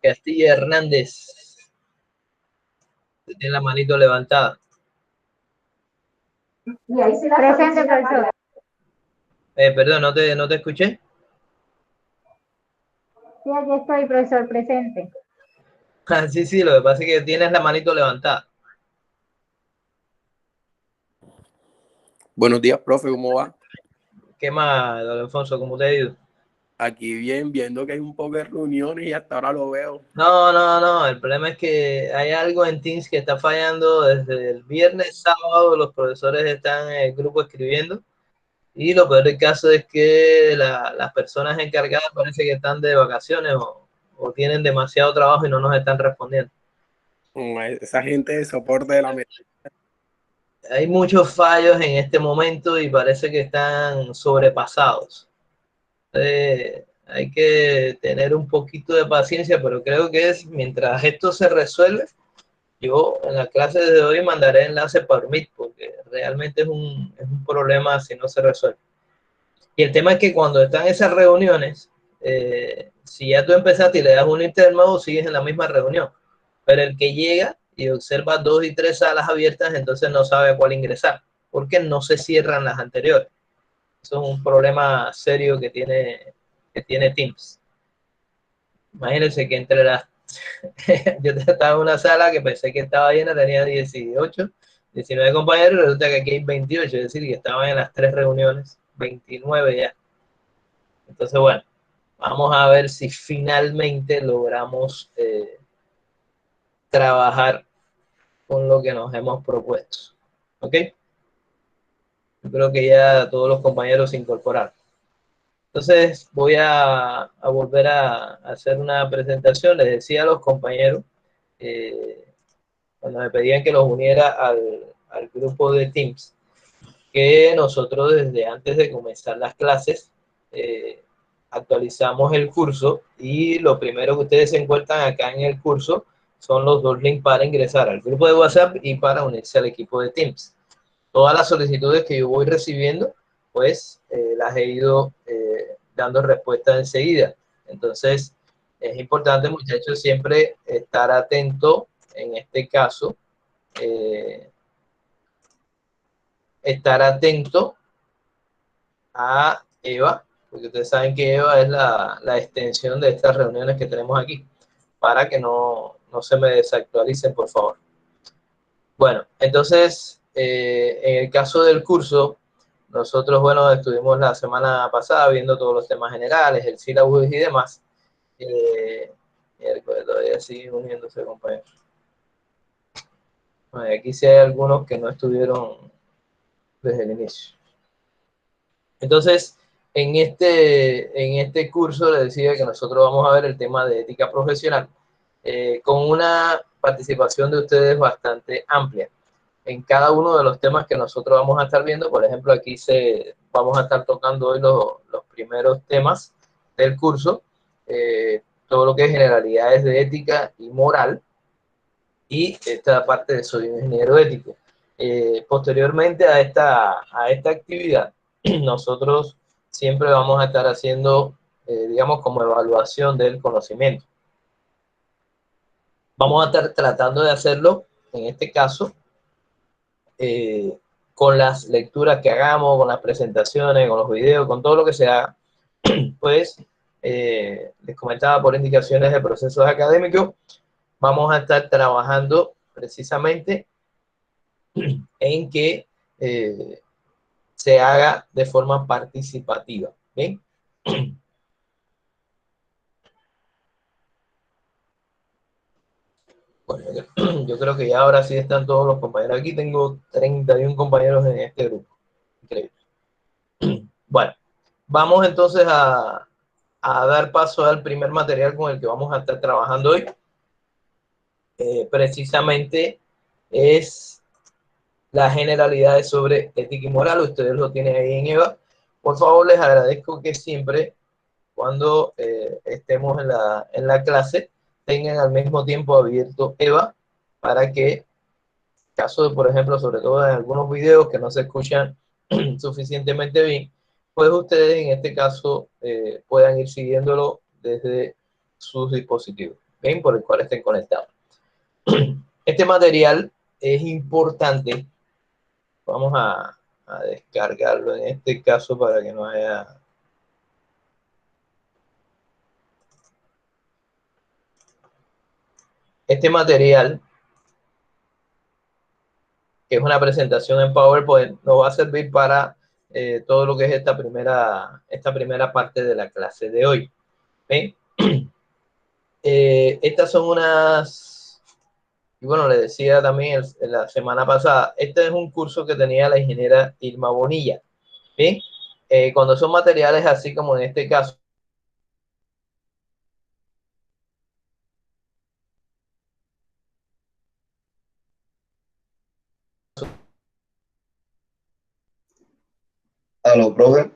Castilla Hernández. Tiene la manito levantada. Y ahí sí la presente, profesor. Perdón, no te escuché. Sí, aquí estoy, profesor, presente. Ah, sí, lo que pasa es que tienes la manito levantada. Buenos días, profe, ¿cómo va? ¿Qué más, don Alfonso? ¿Cómo te ha ido? Aquí bien, viendo que hay un poco de reuniones y hasta ahora lo veo. No. El problema es que hay algo en Teams que está fallando desde el viernes, sábado. Los profesores están en el grupo escribiendo. Y lo peor del caso es que las personas encargadas parece que están de vacaciones o tienen demasiado trabajo y no nos están respondiendo. Esa gente de soporte de la mesa. Hay muchos fallos en este momento y parece que están sobrepasados. Hay que tener un poquito de paciencia, pero creo que es mientras esto se resuelve. Yo en la clase de hoy mandaré enlace por Meet porque realmente es un problema si no se resuelve. Y el tema es que cuando están esas reuniones, si ya tú empezaste y le das un interno, sigues en la misma reunión. Pero el que llega y observa 2 y 3 salas abiertas, entonces no sabe a cuál ingresar, porque no se cierran las anteriores. Eso es un problema serio que tiene Teams. Imagínense que entre las... yo estaba en una sala que pensé que estaba llena, tenía 18, 19 compañeros, y resulta que aquí hay 28, es decir, que estaban en las 3 reuniones, 29 ya. Entonces, bueno, vamos a ver si finalmente logramos trabajar con lo que nos hemos propuesto. ¿Ok? Yo creo que ya todos los compañeros se incorporaron. Entonces voy a volver a hacer una presentación. Les decía a los compañeros, cuando me pedían que los uniera al grupo de Teams, que nosotros desde antes de comenzar las clases actualizamos el curso y lo primero que ustedes se encuentran acá en el curso son los 2 links para ingresar al grupo de WhatsApp y para unirse al equipo de Teams. Todas las solicitudes que yo voy recibiendo, pues las he ido dando respuesta enseguida. Entonces, es importante, muchachos, siempre estar atento en este caso, estar atento a Eva, porque ustedes saben que Eva es la extensión de estas reuniones que tenemos aquí, para que no se me desactualicen, por favor. Bueno, entonces, en el caso del curso, nosotros, bueno, estuvimos la semana pasada viendo todos los temas generales, el sílabus y demás. Todavía sigue uniéndose, compañeros. Bueno, aquí sí hay algunos que no estuvieron desde el inicio. Entonces, en este curso les decía que nosotros vamos a ver el tema de ética profesional con una participación de ustedes bastante amplia. En cada uno de los temas que nosotros vamos a estar viendo, por ejemplo, aquí vamos a estar tocando hoy los primeros temas del curso, todo lo que es generalidades de ética y moral, y esta parte de soy ingeniero ético. Posteriormente a esta actividad, nosotros siempre vamos a estar haciendo, digamos, como evaluación del conocimiento. Vamos a estar tratando de hacerlo, en este caso, con las lecturas que hagamos, con las presentaciones, con los videos, con todo lo que sea, pues les comentaba por indicaciones de procesos académicos, vamos a estar trabajando precisamente en que se haga de forma participativa. ¿Bien? Bueno, yo creo que ya ahora sí están todos los compañeros. Aquí tengo 31 compañeros en este grupo. Increíble. Bueno, vamos entonces a dar paso al primer material con el que vamos a estar trabajando hoy. Precisamente es las generalidades sobre ética y moral. Ustedes lo tienen ahí en EVA. Por favor, les agradezco que siempre, cuando estemos en la clase, tengan al mismo tiempo abierto EVA para que, caso de, por ejemplo, sobre todo en algunos videos que no se escuchan suficientemente bien, pues ustedes en este caso puedan ir siguiéndolo desde sus dispositivos. ¿ven? Por el cual estén conectados. Este material es importante. Vamos a descargarlo en este caso para que no haya... Este material, que es una presentación en PowerPoint, nos va a servir para todo lo que es esta primera parte de la clase de hoy. ¿Ven? Estas son unas... Y bueno, le decía también la semana pasada, este es un curso que tenía la ingeniera Irma Bonilla. ¿Bien? Cuando son materiales así como en este caso, Aló, profe.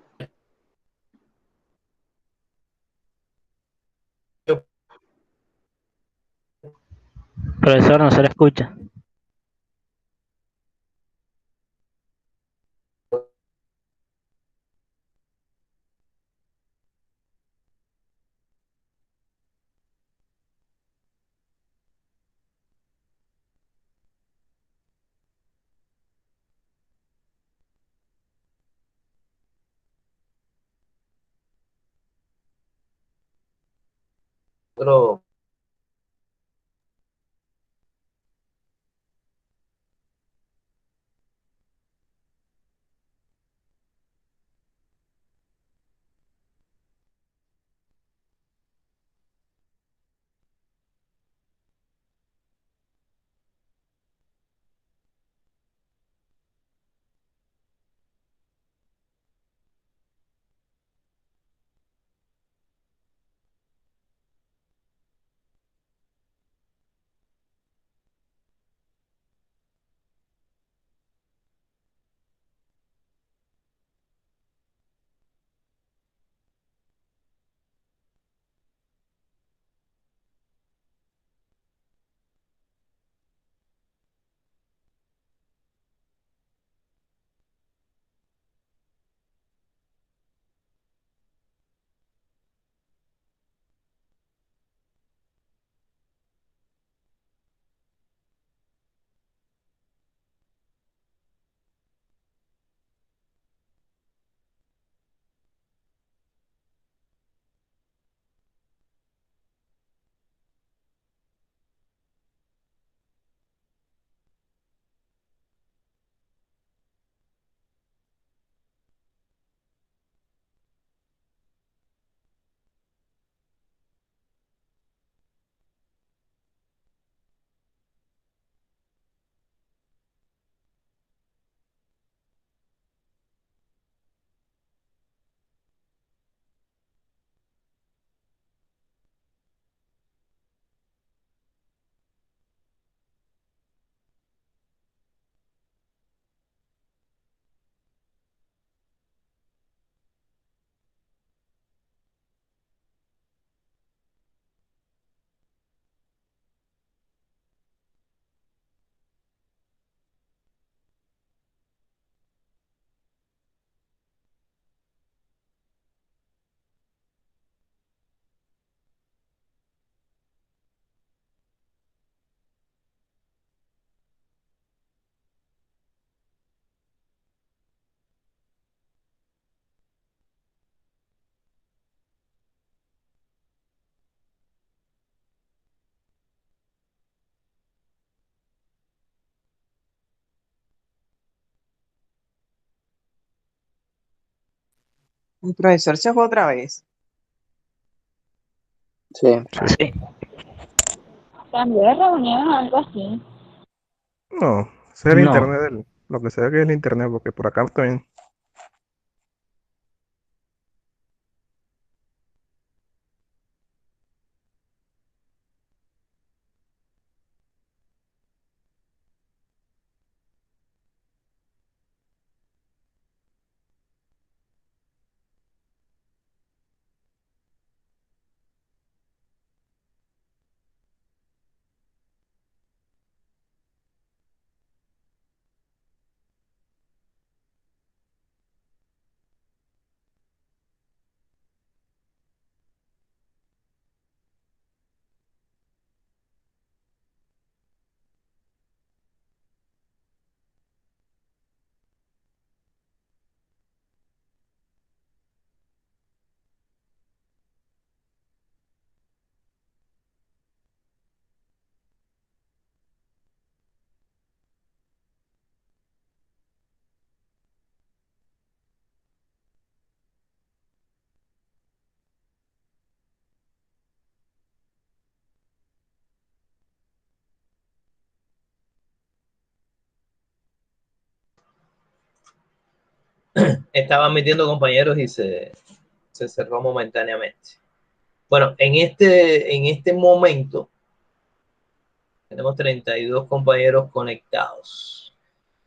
Profesor, no se le escucha. pero El profesor se fue otra vez. Sí. Sí. Cambió de reunión o algo así. No, ese es el No. internet, lo que sea que es el internet, porque por acá también. estaban metiendo compañeros y se cerró momentáneamente. Bueno, en este momento tenemos 32 compañeros conectados.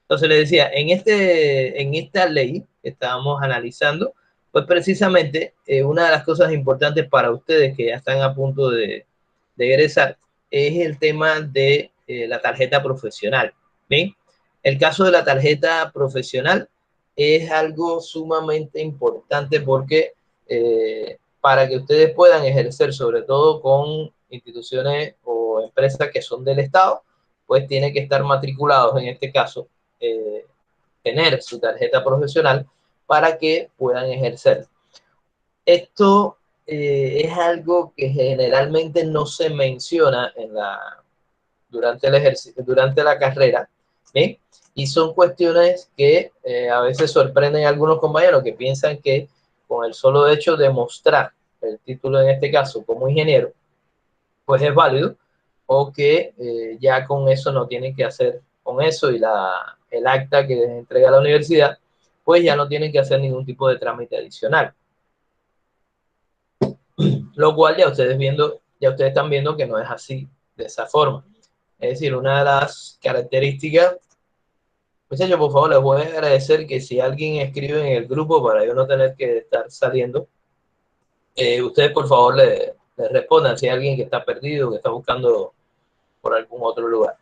Entonces les decía, en esta ley que estábamos analizando, pues precisamente una de las cosas importantes para ustedes que ya están a punto de egresar es el tema de la tarjeta profesional. ¿Bien? El caso de la tarjeta profesional es algo sumamente importante porque para que ustedes puedan ejercer, sobre todo con instituciones o empresas que son del Estado, pues tiene que estar matriculados, en este caso, eh, tener su tarjeta profesional para que puedan ejercer. Esto es algo que generalmente no se menciona durante la carrera, ¿sí? Y son cuestiones que a veces sorprenden a algunos compañeros que piensan que con el solo hecho de mostrar el título, en este caso, como ingeniero, pues es válido, o que ya con eso no tienen que hacer, con eso y el acta que les entrega la universidad, pues ya no tienen que hacer ningún tipo de trámite adicional. Lo cual ya ustedes están viendo que no es así, de esa forma. Es decir, una de las características, muchachos, por favor, les voy a agradecer que si alguien escribe en el grupo para yo no tener que estar saliendo, ustedes por favor le respondan si hay alguien que está perdido, que está buscando por algún otro lugar.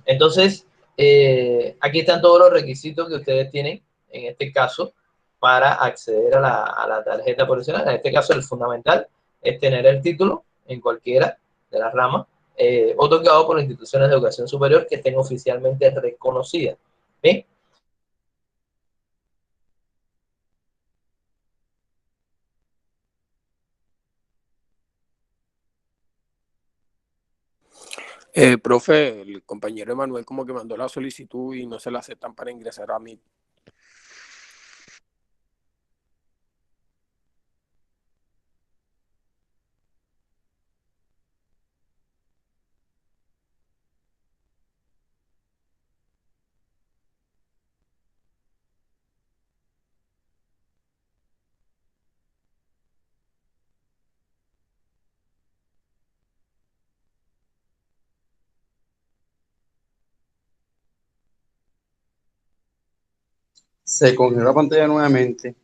Entonces, aquí están todos los requisitos que ustedes tienen, en este caso, para acceder a la tarjeta profesional. En este caso, el fundamental es tener el título en cualquiera de las ramas, otorgado por instituciones de educación superior que estén oficialmente reconocidas. ¿Bien? Profe, el compañero Emanuel como que mandó la solicitud y no se la aceptan para ingresar a mí. Se congeló la pantalla nuevamente.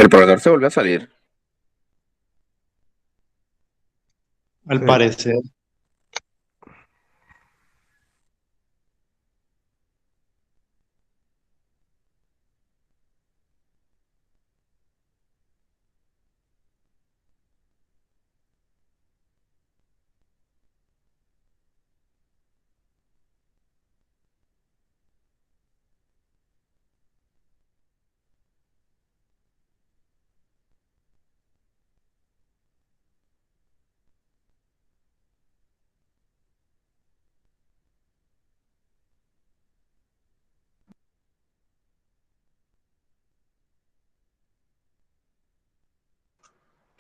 El proveedor se volvió a salir. Al Sí. parecer.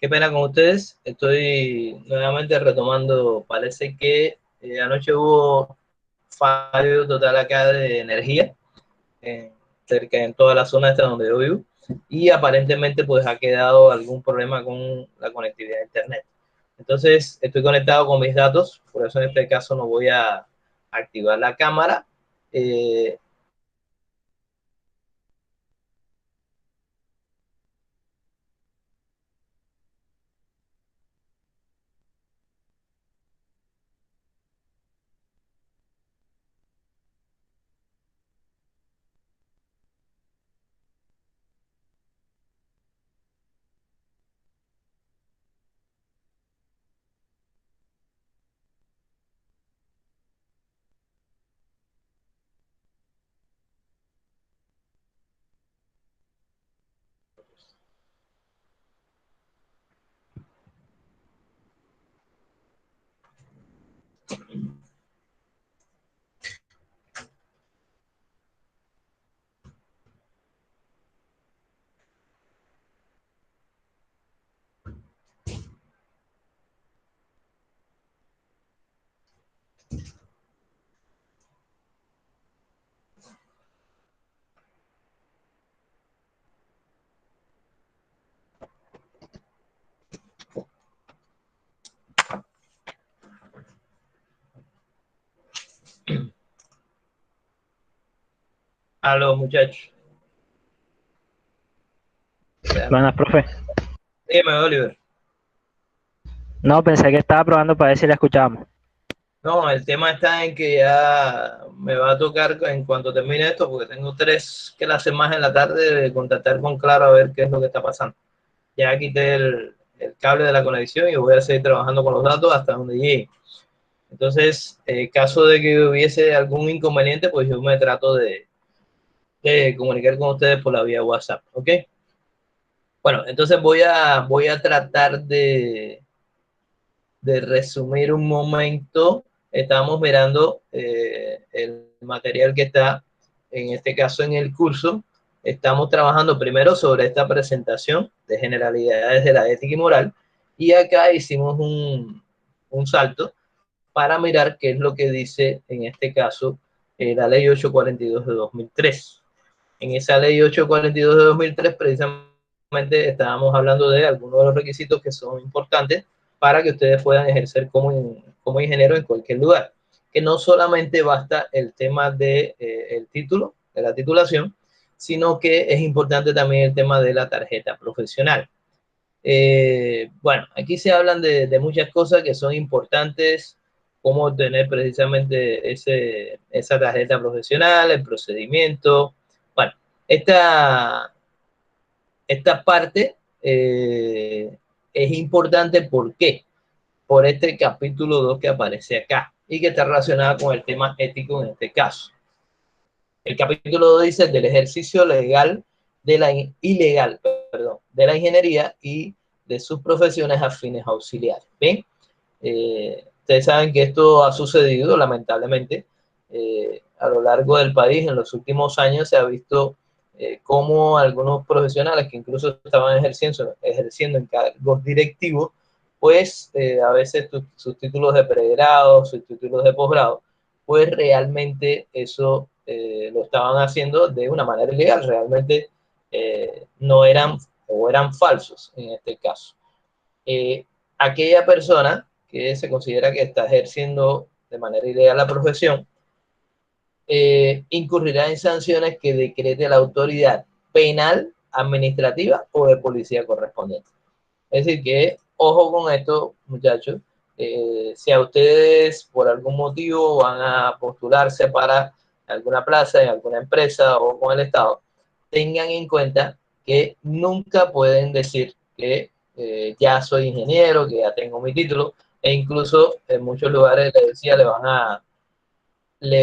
Qué pena con ustedes. Estoy nuevamente retomando. Parece que anoche hubo fallo total acá de energía cerca en toda la zona esta donde yo vivo, y aparentemente pues ha quedado algún problema con la conectividad a internet. Entonces estoy conectado con mis datos, por eso en este caso no voy a activar la cámara. Eh, a los muchachos. Buenas, profe. Dime, Oliver. No, pensé que estaba probando para ver si la escuchábamos. No, el tema está en que ya me va a tocar en cuanto termine esto, porque tengo 3 clases más en la tarde, de contactar con Claro a ver qué es lo que está pasando. Ya quité el cable de la conexión y voy a seguir trabajando con los datos hasta donde llegue. Entonces, en caso de que hubiese algún inconveniente, pues yo me trato de comunicar con ustedes por la vía WhatsApp, ¿ok? Bueno, entonces voy a tratar de resumir un momento. Estamos mirando el material que está, en este caso, en el curso. Estamos trabajando primero sobre esta presentación de generalidades de la ética y moral, y acá hicimos un salto para mirar qué es lo que dice, en este caso, la ley 842 de 2003. En esa ley 842 de 2003, precisamente estábamos hablando de algunos de los requisitos que son importantes para que ustedes puedan ejercer como ingeniero en cualquier lugar. Que no solamente basta el tema de el título, de la titulación, sino que es importante también el tema de la tarjeta profesional. Bueno, aquí se hablan de muchas cosas que son importantes, cómo obtener precisamente esa tarjeta profesional, el procedimiento. Bueno, esta, esta parte es importante. ¿Por qué? Por este capítulo 2 que aparece acá y que está relacionada con el tema ético en este caso. El capítulo 2 dice del ejercicio legal de la ilegal, perdón, de la ingeniería y de sus profesiones afines auxiliares. ¿Ven? Ustedes saben que esto ha sucedido, lamentablemente, a lo largo del país. En los últimos años se ha visto cómo algunos profesionales que incluso estaban ejerciendo en cargos directivos, pues a veces sus títulos de pregrado, sus títulos de posgrado, pues realmente eso lo estaban haciendo de una manera ilegal. Realmente no eran, o eran falsos en este caso. Aquella persona que se considera que está ejerciendo de manera ilegal la profesión, incurrirá en sanciones que decrete la autoridad penal, administrativa o de policía correspondiente. Es decir, que ojo con esto, muchachos. Si a ustedes por algún motivo van a postularse para alguna plaza en alguna empresa o con el Estado, tengan en cuenta que nunca pueden decir que ya soy ingeniero, que ya tengo mi título, e incluso en muchos lugares, les decía, le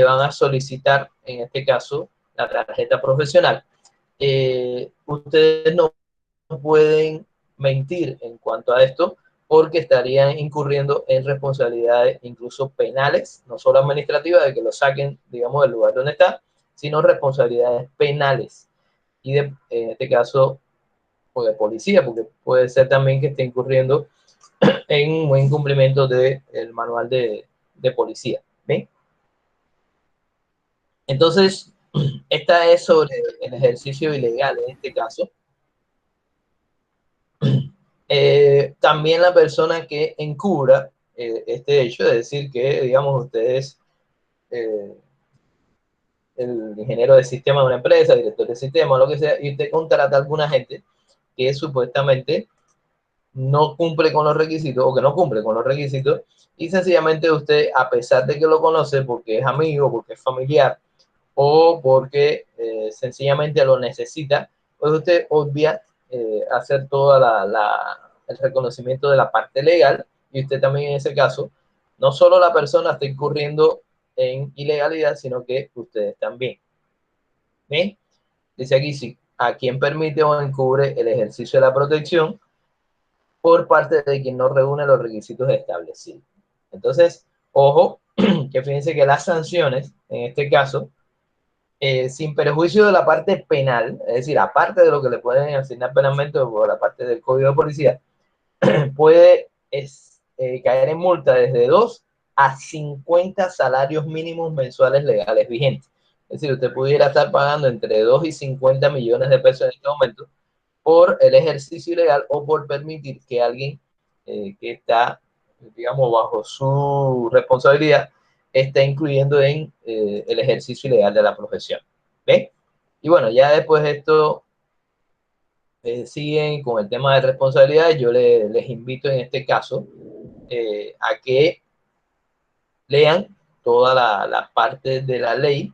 van a solicitar, en este caso, la tarjeta profesional. Ustedes no pueden mentir en cuanto a esto, porque estarían incurriendo en responsabilidades incluso penales, no solo administrativas, de que lo saquen, digamos, del lugar donde está, sino responsabilidades penales. Y en este caso, o de policía, porque puede ser también que esté incurriendo en un incumplimiento del manual de policía. ¿Bien? Entonces, esta es sobre el ejercicio ilegal en este caso. También la persona que encubra este hecho, es decir, que, digamos, ustedes, el ingeniero de sistema de una empresa, director de sistema, lo que sea, y usted contrata a alguna gente que supuestamente no cumple con los requisitos o que no cumple con los requisitos, y sencillamente usted, a pesar de que lo conoce porque es amigo, porque es familiar o porque sencillamente lo necesita, pues usted obvia hacer toda el reconocimiento de la parte legal, y usted también en ese caso, no solo la persona está incurriendo en ilegalidad, sino que ustedes también. ¿Bien? Dice aquí, sí, a quien permite o encubre el ejercicio de la protección por parte de quien no reúne los requisitos establecidos. Entonces, ojo, que fíjense que las sanciones, en este caso, sin perjuicio de la parte penal, es decir, aparte de lo que le pueden asignar penalmente por la parte del Código de Policía, puede caer en multa desde 2 a 50 salarios mínimos mensuales legales vigentes. Es decir, usted pudiera estar pagando entre 2 y 50 millones de pesos en este momento por el ejercicio ilegal o por permitir que alguien que está, digamos, bajo su responsabilidad está incluyendo en el ejercicio ilegal de la profesión. ¿Ven? Y bueno, ya después de esto siguen con el tema de responsabilidad. Yo les invito en este caso a que lean toda la parte de la ley.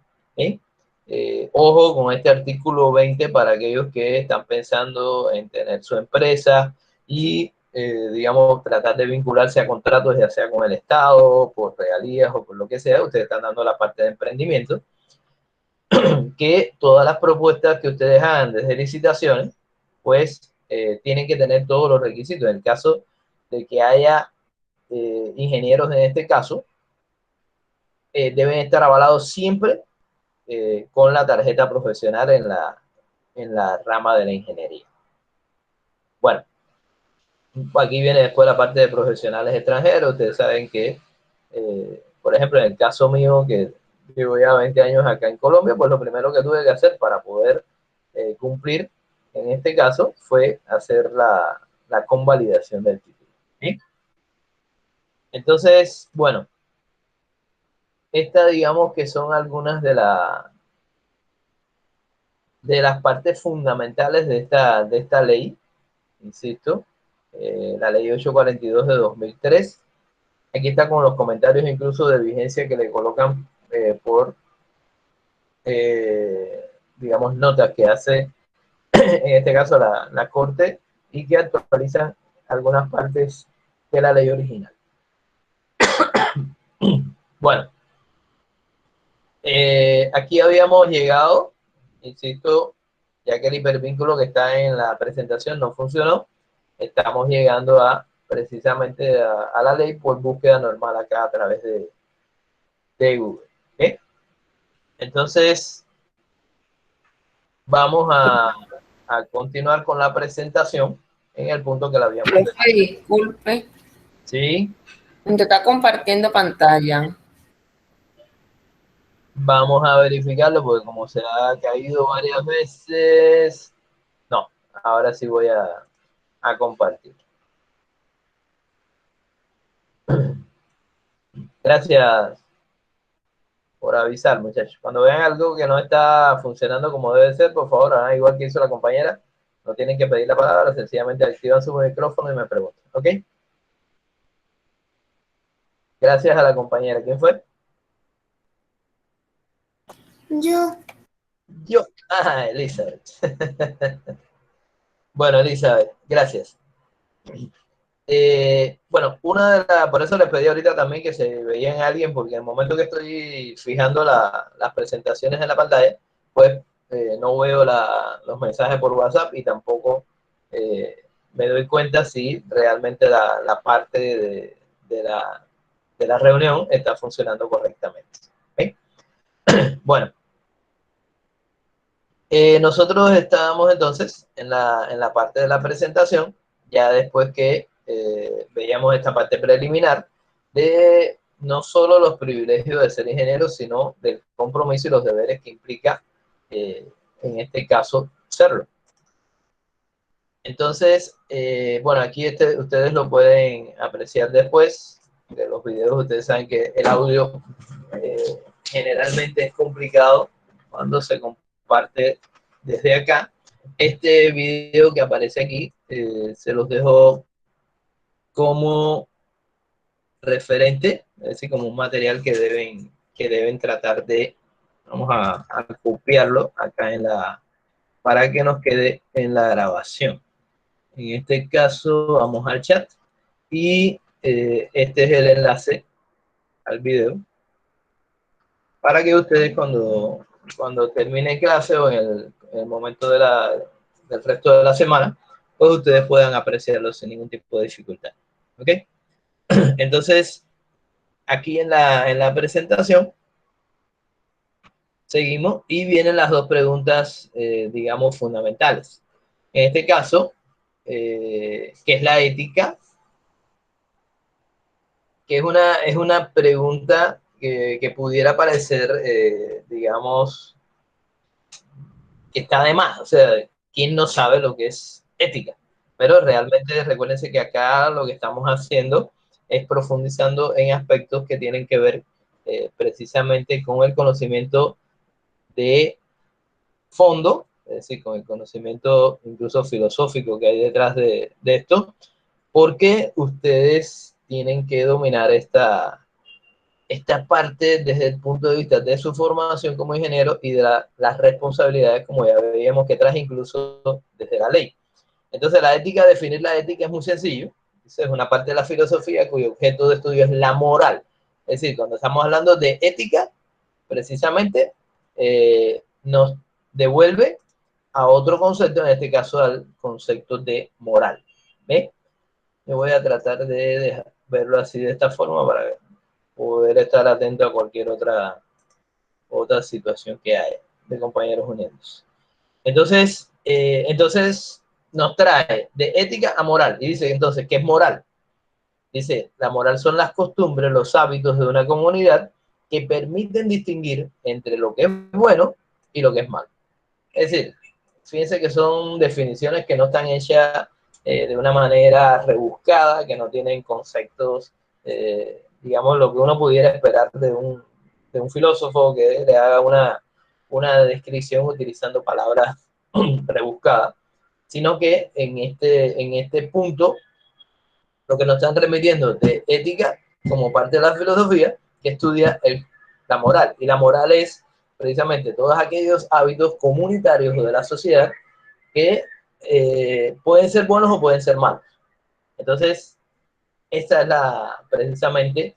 Ojo con este artículo 20 para aquellos que están pensando en tener su empresa y, digamos, tratar de vincularse a contratos, ya sea con el Estado, por regalías o por lo que sea. Ustedes están dando la parte de emprendimiento, que todas las propuestas que ustedes hagan desde licitaciones, pues tienen que tener todos los requisitos. En el caso de que haya ingenieros en este caso, deben estar avalados siempre con la tarjeta profesional en la rama de la ingeniería. Bueno, aquí viene después la parte de profesionales extranjeros. Ustedes saben que, por ejemplo, en el caso mío, que llevo ya 20 años acá en Colombia, pues lo primero que tuve que hacer para poder cumplir en este caso fue hacer la convalidación del título. ¿Sí? Entonces, bueno, estas digamos que son algunas de las partes fundamentales de esta ley, insisto, la ley 842 de 2003. Aquí está con los comentarios incluso de vigencia que le colocan por, digamos, notas que hace, en este caso, la Corte, y que actualizan algunas partes de la ley original. Bueno, aquí habíamos llegado, insisto, ya que el hipervínculo que está en la presentación no funcionó, estamos llegando precisamente a la ley por búsqueda normal acá a través de Google. ¿Okay? Entonces, vamos a continuar con la presentación en el punto que la habíamos. Profe, disculpe. Sí. Usted está compartiendo pantalla. Vamos a verificarlo porque como se ha caído varias veces, no, ahora sí voy a compartir. Gracias por avisar, muchachos. Cuando vean algo que no está funcionando como debe ser, por favor, hagan igual que hizo la compañera. No tienen que pedir la palabra, sencillamente activan su micrófono y me preguntan. ¿Ok? Gracias a la compañera. ¿Quién fue? Yo. Ah, Elizabeth. Bueno, Elizabeth, gracias. Bueno, por eso les pedí ahorita también que se veía en alguien, porque en el momento que estoy fijando las presentaciones en la pantalla, pues no veo los mensajes por WhatsApp y tampoco me doy cuenta si realmente la parte de la reunión está funcionando correctamente. ¿Okay? Bueno, Nosotros estábamos entonces en la parte de la presentación, ya después que veíamos esta parte preliminar de no solo los privilegios de ser ingeniero, sino del compromiso y los deberes que implica, en este caso, serlo. Entonces, bueno, aquí ustedes lo pueden apreciar después de los videos. Ustedes saben que el audio generalmente es complicado cuando se comparte desde acá. Este video que aparece aquí se los dejo como referente, es decir, como un material que deben tratar de, vamos a copiarlo acá para que nos quede en la grabación. En este caso vamos al chat y este es el enlace al video para que ustedes cuando termine clase o en el momento del resto de la semana, pues ustedes puedan apreciarlo sin ningún tipo de dificultad. ¿Ok? Entonces, aquí en la presentación, seguimos y vienen las dos preguntas, digamos, fundamentales. En este caso, ¿qué es la ética? Que es una pregunta que pudiera parecer, digamos, que está de más. O sea, ¿quién no sabe lo que es ética? Pero realmente recuérdense que acá lo que estamos haciendo es profundizando en aspectos que tienen que ver precisamente con el conocimiento de fondo, es decir, con el conocimiento incluso filosófico que hay detrás de esto, porque ustedes tienen que dominar esta parte desde el punto de vista de su formación como ingeniero y de las responsabilidades, como ya veíamos, que trae incluso desde la ley. Entonces, definir la ética es muy sencillo. Es una parte de la filosofía cuyo objeto de estudio es la moral. Es decir, cuando estamos hablando de ética, precisamente nos devuelve a otro concepto, en este caso al concepto de moral. ¿Ve? Yo voy a tratar de verlo así de esta forma para poder estar atento a cualquier otra situación que haya de compañeros unidos. Entonces nos trae de ética a moral. Y dice entonces, ¿qué es moral? Dice, la moral son las costumbres, los hábitos de una comunidad que permiten distinguir entre lo que es bueno y lo que es malo. Es decir, fíjense que son definiciones que no están hechas de una manera rebuscada, que no tienen conceptos, digamos, lo que uno pudiera esperar de un filósofo que le haga una descripción utilizando palabras rebuscadas, sino que en este punto lo que nos están remitiendo de ética como parte de la filosofía que estudia la moral. Y la moral es precisamente todos aquellos hábitos comunitarios o de la sociedad que pueden ser buenos o pueden ser malos. Entonces, esta es precisamente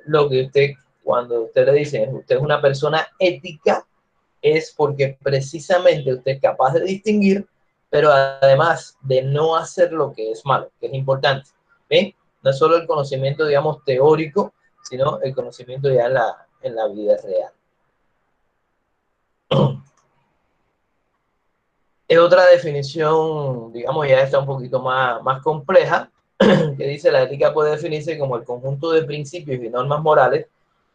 lo que cuando usted le dice, usted es una persona ética, es porque precisamente usted es capaz de distinguir, pero además de no hacer lo que es malo, que es importante. ¿Ven? No es solo el conocimiento, digamos, teórico, sino el conocimiento ya en la vida real. Es otra definición, digamos, ya está un poquito más compleja, que dice: la ética puede definirse como el conjunto de principios y normas morales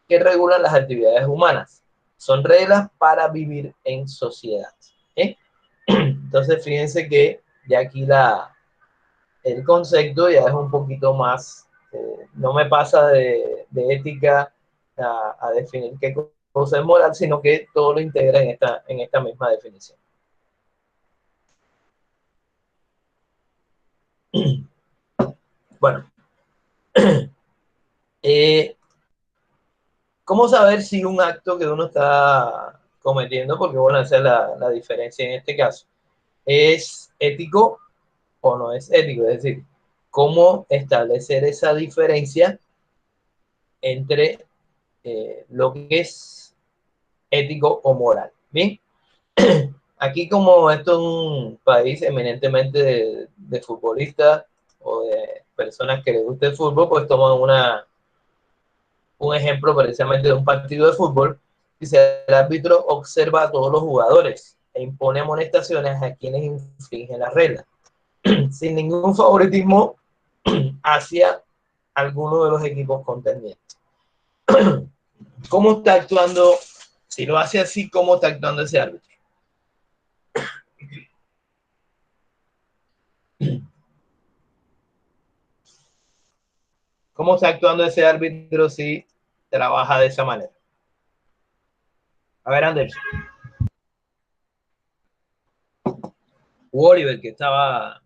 que regulan las actividades humanas. Son reglas para vivir en sociedad. Entonces, fíjense que ya aquí el concepto ya es un poquito más, no me pasa de ética a definir qué cosa es moral, sino que todo lo integra en esta misma definición. Bueno, ¿cómo saber si un acto que uno está cometiendo, porque bueno, esa es la diferencia en este caso, es ético o no es ético? Es decir, ¿cómo establecer esa diferencia entre lo que es ético o moral? Bien, aquí como esto es un país eminentemente de futbolistas o de personas que les gusta el fútbol, pues toman un ejemplo precisamente de un partido de fútbol. Dice: el árbitro observa a todos los jugadores e impone amonestaciones a quienes infringen las reglas, sin ningún favoritismo hacia alguno de los equipos contendientes. ¿Cómo está actuando? Si lo hace así, ¿cómo está actuando ese árbitro? ¿Cómo está actuando ese árbitro si trabaja de esa manera? A ver, Anderson. Oliver, que estaba,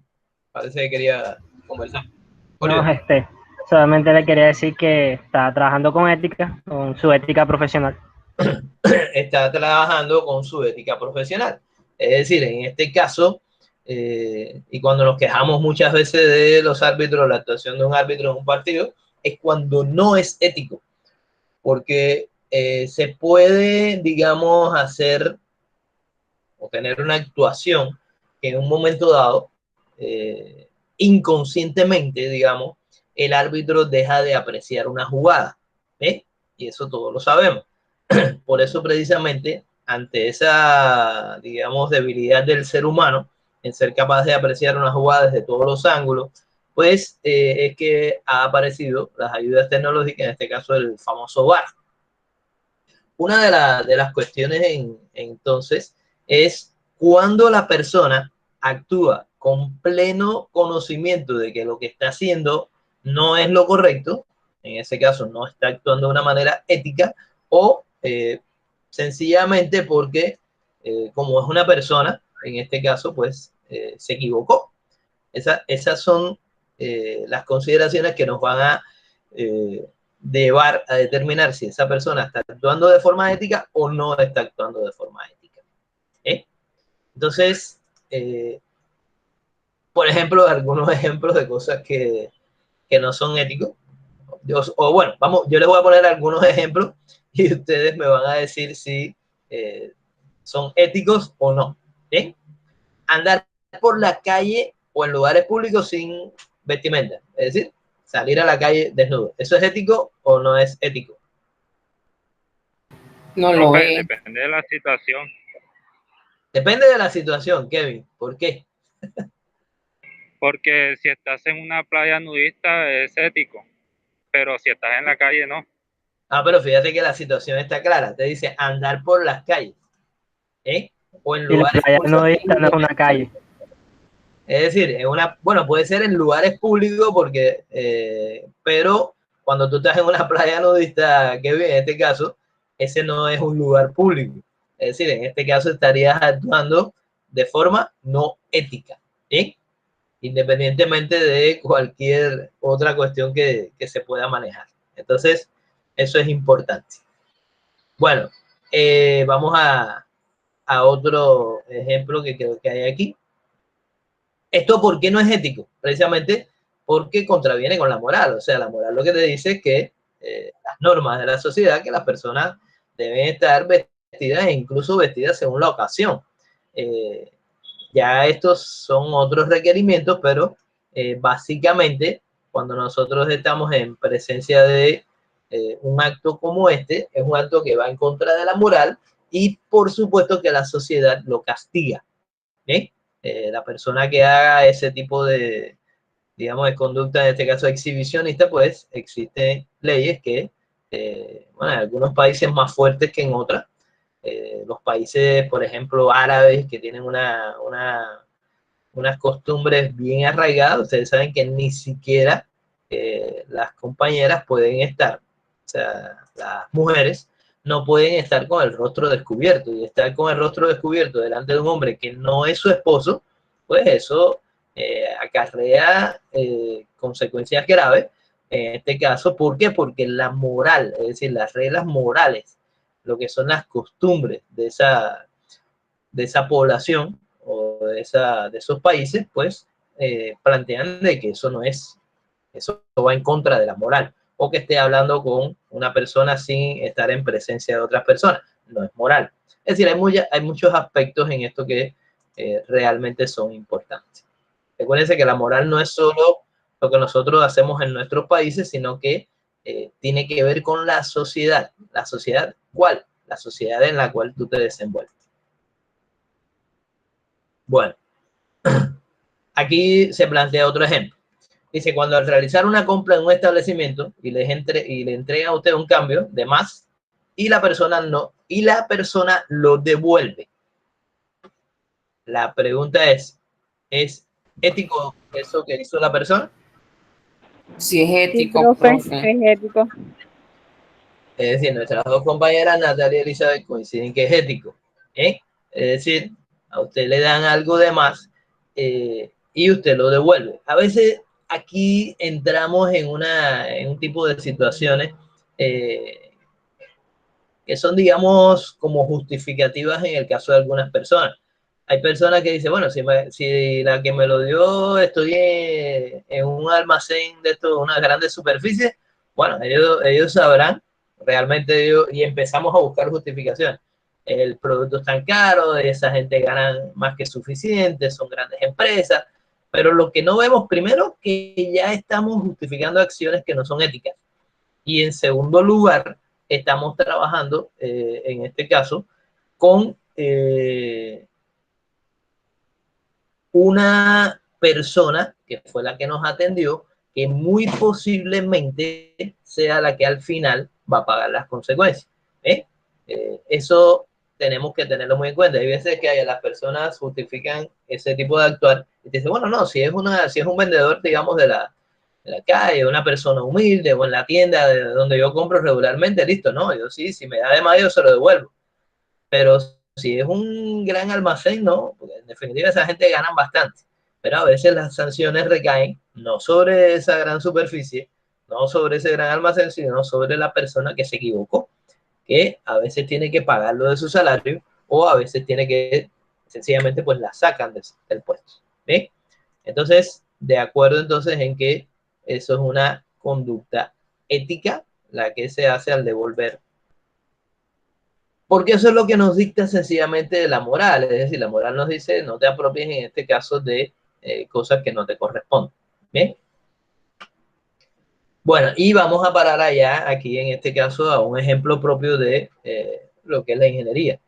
parece que quería conversar. No, Oliver. solamente le quería decir que está trabajando con ética, con su ética profesional. Está trabajando con su ética profesional. Es decir, en este caso, y cuando nos quejamos muchas veces de los árbitros, la actuación de un árbitro en un partido, es cuando no es ético, porque se puede, digamos, hacer o tener una actuación que en un momento dado, inconscientemente, digamos, el árbitro deja de apreciar una jugada, y eso todos lo sabemos. Por eso precisamente, ante esa, digamos, debilidad del ser humano en ser capaz de apreciar una jugada desde todos los ángulos, pues es que ha aparecido las ayudas tecnológicas, en este caso el famoso VAR. Una de las cuestiones entonces es cuando la persona actúa con pleno conocimiento de que lo que está haciendo no es lo correcto, en ese caso no está actuando de una manera ética, o sencillamente porque como es una persona, en este caso pues se equivocó. Esas son las consideraciones que nos van a llevar a determinar si esa persona está actuando de forma ética o no está actuando de forma ética. Entonces, por ejemplo, algunos ejemplos de cosas que no son éticos. Yo les voy a poner algunos ejemplos y ustedes me van a decir si son éticos o no. Andar por la calle o en lugares públicos sin vestimenta, es decir, salir a la calle desnudo. ¿Eso es ético o no es ético? No lo es. Depende de la situación. Depende de la situación, Kevin. ¿Por qué? Porque si estás en una playa nudista es ético, pero si estás en la calle no. Pero fíjate que la situación está clara. Te dice andar por las calles, o en Y la lugares playa públicos. nudista no es una calle. Es decir, puede ser en lugares públicos porque, pero cuando tú estás en una playa nudista, Kevin, en este caso, ese no es un lugar público. Es decir, en este caso estarías actuando de forma no ética, independientemente de cualquier otra cuestión que se pueda manejar. Entonces, eso es importante. Bueno, vamos a otro ejemplo que creo que hay aquí. ¿Esto por qué no es ético? Precisamente porque contraviene con la moral. O sea, la moral lo que te dice es que las normas de la sociedad, que las personas deben estar vestidas e incluso vestidas según la ocasión. Ya estos son otros requerimientos, pero básicamente cuando nosotros estamos en presencia de un acto como este, es un acto que va en contra de la moral y por supuesto que la sociedad lo castiga. La persona que haga ese tipo de, digamos, de conducta, en este caso exhibicionista, pues existen leyes que, en algunos países más fuertes que en otras. Los países, por ejemplo, árabes, que tienen unas costumbres bien arraigadas, ustedes saben que ni siquiera las compañeras pueden estar, o sea, las mujeres no pueden estar con el rostro descubierto, y estar con el rostro descubierto delante de un hombre que no es su esposo, pues eso acarrea consecuencias graves. En este caso, ¿por qué? Porque la moral, es decir, las reglas morales, lo que son las costumbres de esa población o de esos países, pues plantean de que eso va en contra de la moral, o que esté hablando con una persona sin estar en presencia de otras personas, no es moral. Es decir, hay muchos aspectos en esto que realmente son importantes. Recuérdense que la moral no es solo lo que nosotros hacemos en nuestros países, sino que tiene que ver con la sociedad. ¿La sociedad cuál? La sociedad en la cual tú te desenvuelves. Bueno, aquí se plantea otro ejemplo. Dice, cuando al realizar una compra en un establecimiento y le entrega a usted un cambio de más y la persona lo devuelve. La pregunta ¿es ético eso que hizo la persona? Si es Sí, ético, profe, profe. es ético. Es decir, nuestras dos compañeras, Natalia y Elizabeth, coinciden que es ético. Es decir, a usted le dan algo de más y usted lo devuelve. A veces aquí entramos en un tipo de situaciones que son, digamos, como justificativas en el caso de algunas personas. Hay personas que dicen, bueno, si la que me lo dio estoy en un almacén de esto, una grande superficie, bueno, ellos sabrán realmente y empezamos a buscar justificación. El producto es tan caro, esa gente gana más que suficiente, son grandes empresas, pero lo que no vemos primero que ya estamos justificando acciones que no son éticas. Y en segundo lugar, estamos trabajando, en este caso, con una persona que fue la que nos atendió, que muy posiblemente sea la que al final va a pagar las consecuencias. Eso tenemos que tenerlo muy en cuenta. Hay veces que las personas justifican ese tipo de actuar y te dicen, bueno, no, si es un vendedor, digamos, de la calle, una persona humilde o en la tienda de donde yo compro regularmente, listo, no, yo sí, si me da de más yo se lo devuelvo. Pero si es un gran almacén, no, porque en definitiva esa gente gana bastante. Pero a veces las sanciones recaen no sobre esa gran superficie, no sobre ese gran almacén, sino sobre la persona que se equivocó, que a veces tiene que pagarlo de su salario o a veces tiene que, sencillamente, pues la sacan del puesto. ¿Sí? Entonces, de acuerdo entonces en que eso es una conducta ética, la que se hace al devolver. Porque eso es lo que nos dicta sencillamente la moral. Es decir, la moral nos dice, no te apropies en este caso de cosas que no te corresponden. ¿Bien? Bueno, y vamos a parar allá, aquí en este caso, a un ejemplo propio de lo que es la ingeniería.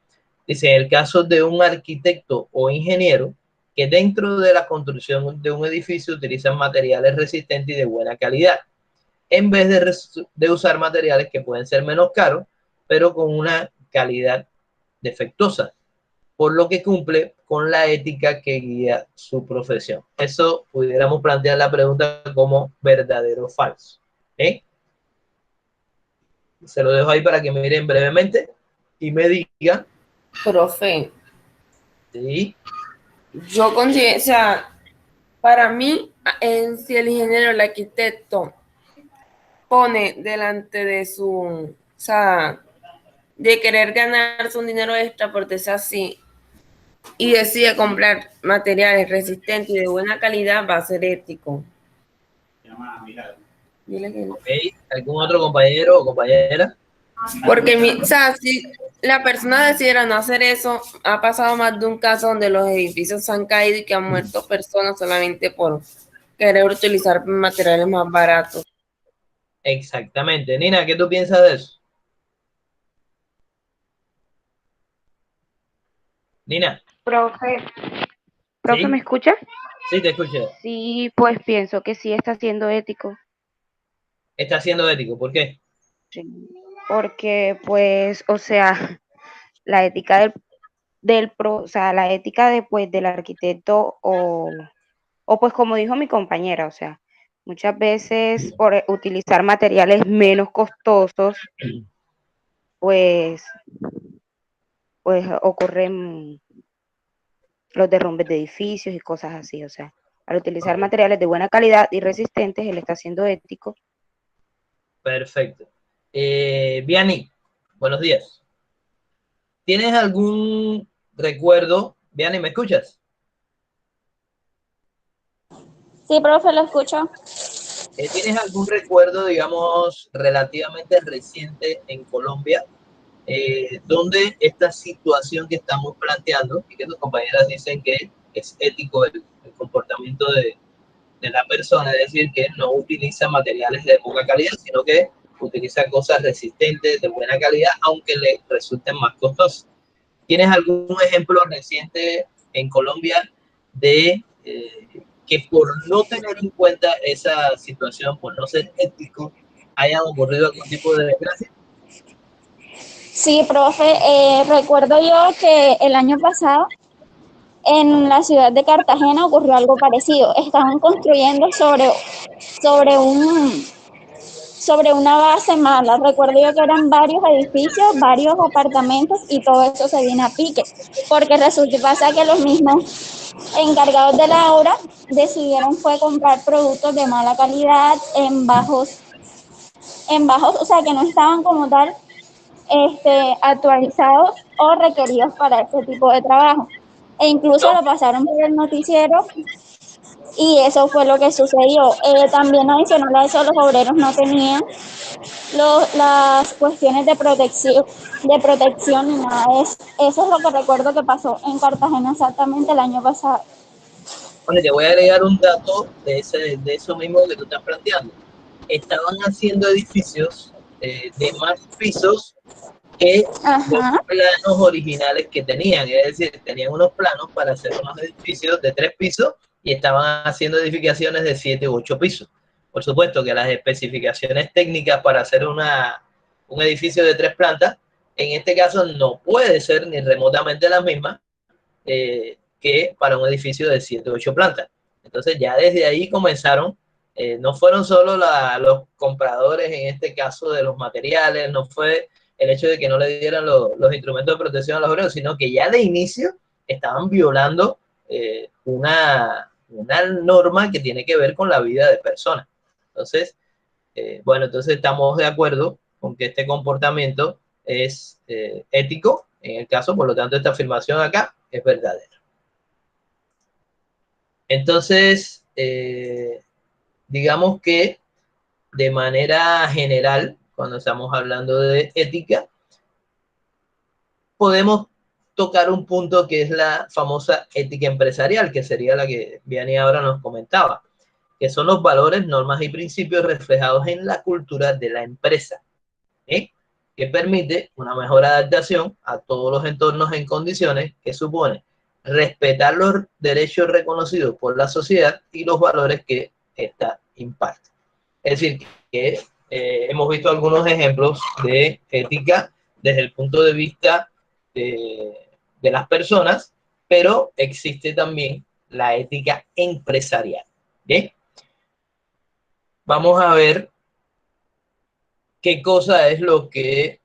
Dice, en el caso de un arquitecto o ingeniero que dentro de la construcción de un edificio utilizan materiales resistentes y de buena calidad, en vez de usar materiales que pueden ser menos caros, pero con una calidad defectuosa, por lo que cumple con la ética que guía su profesión. Eso pudiéramos plantear la pregunta como verdadero o falso. ¿Eh? Se lo dejo ahí para que me miren brevemente y me digan. Profe, Sí. yo considero, o sea, para mí, si el ingeniero, el arquitecto, pone delante de o sea, de querer ganarse un dinero extra porque es así, y decide comprar materiales resistentes y de buena calidad, va a ser ético. Dile que no. Okay. ¿Algún otro compañero o compañera? Porque, o sea, si la persona decidiera no hacer eso, ha pasado más de un caso donde los edificios han caído y que han muerto personas solamente por querer utilizar materiales más baratos. Exactamente. Nina, ¿qué tú piensas de eso? Nina. Profe, ¿Sí? ¿me escucha? Sí, te escucho. Sí, pues pienso que sí está siendo ético. Está siendo ético, ¿por qué? Sí. Porque, pues, o sea, la ética o sea, la ética del arquitecto o pues como dijo mi compañera, o sea, muchas veces por utilizar materiales menos costosos, pues ocurren los derrumbes de edificios y cosas así, o sea, al utilizar materiales de buena calidad y resistentes, él está siendo ético. Perfecto. Vianney, buenos días. ¿Tienes algún recuerdo? Vianney, ¿me escuchas? Sí, profe, lo escucho. ¿Tienes algún recuerdo, digamos, relativamente reciente en Colombia, donde esta situación que estamos planteando y que tus compañeras dicen que es ético el comportamiento de la persona, es decir, que no utiliza materiales de poca calidad, sino que utiliza cosas resistentes, de buena calidad, aunque le resulten más costosas? ¿Tienes algún ejemplo reciente en Colombia de que por no tener en cuenta esa situación, por no ser ético, hayan ocurrido algún tipo de desgracia? Sí, profe, recuerdo yo que el año pasado en la ciudad de Cartagena ocurrió algo parecido. Estaban construyendo sobre sobre una base mala. Recuerdo yo que eran varios edificios, varios apartamentos y todo eso se vino a pique, porque resulta y pasa que los mismos encargados de la obra decidieron fue comprar productos de mala calidad o sea, que no estaban como tal actualizados o requeridos para este tipo de trabajo. E incluso lo pasaron por el noticiero y eso fue lo que sucedió. También adicional a eso, los obreros no tenían las cuestiones de protección ni nada de eso. Eso es lo que recuerdo que pasó en Cartagena exactamente el año pasado. Bueno, te voy a agregar un dato de eso mismo que tú estás planteando. Estaban haciendo edificios de más pisos que los planos originales que tenían, es decir, tenían unos planos para hacer unos edificios de 3 pisos y estaban haciendo edificaciones de 7 u 8 pisos. Por supuesto que las especificaciones técnicas para hacer un edificio de 3 plantas, en este caso no puede ser ni remotamente la misma que para un edificio de 7 u 8 plantas. Entonces ya desde ahí comenzaron, no fueron solo los compradores, en este caso de los materiales, no fue el hecho de que no le dieran los instrumentos de protección a los obreros, sino que ya de inicio estaban violando una norma que tiene que ver con la vida de personas. Entonces, bueno, entonces estamos de acuerdo con que este comportamiento es ético, en el caso, por lo tanto, esta afirmación acá es verdadera. Entonces, digamos que de manera general, cuando estamos hablando de ética, podemos tocar un punto que es la famosa ética empresarial, que sería la que Vianney ahora nos comentaba, que son los valores, normas y principios reflejados en la cultura de la empresa, que permite una mejor adaptación a todos los entornos en condiciones que supone respetar los derechos reconocidos por la sociedad y los valores que ésta imparte. Es decir, que hemos visto algunos ejemplos de ética desde el punto de vista de las personas, pero existe también la ética empresarial. ¿Bien? Vamos a ver qué cosa es lo que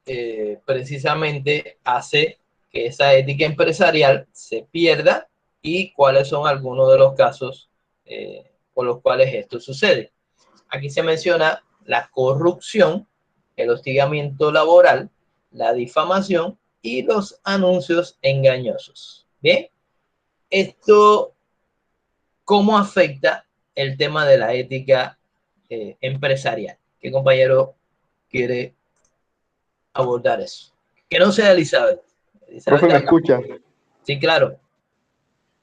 precisamente hace que esa ética empresarial se pierda y cuáles son algunos de los casos por los cuales esto sucede. Aquí se menciona la corrupción, el hostigamiento laboral, la difamación y los anuncios engañosos. Bien, esto, ¿cómo afecta el tema de la ética empresarial? ¿Qué compañero quiere abordar eso? Que no sea Elizabeth. Profe, ¿me escucha? Sí, claro.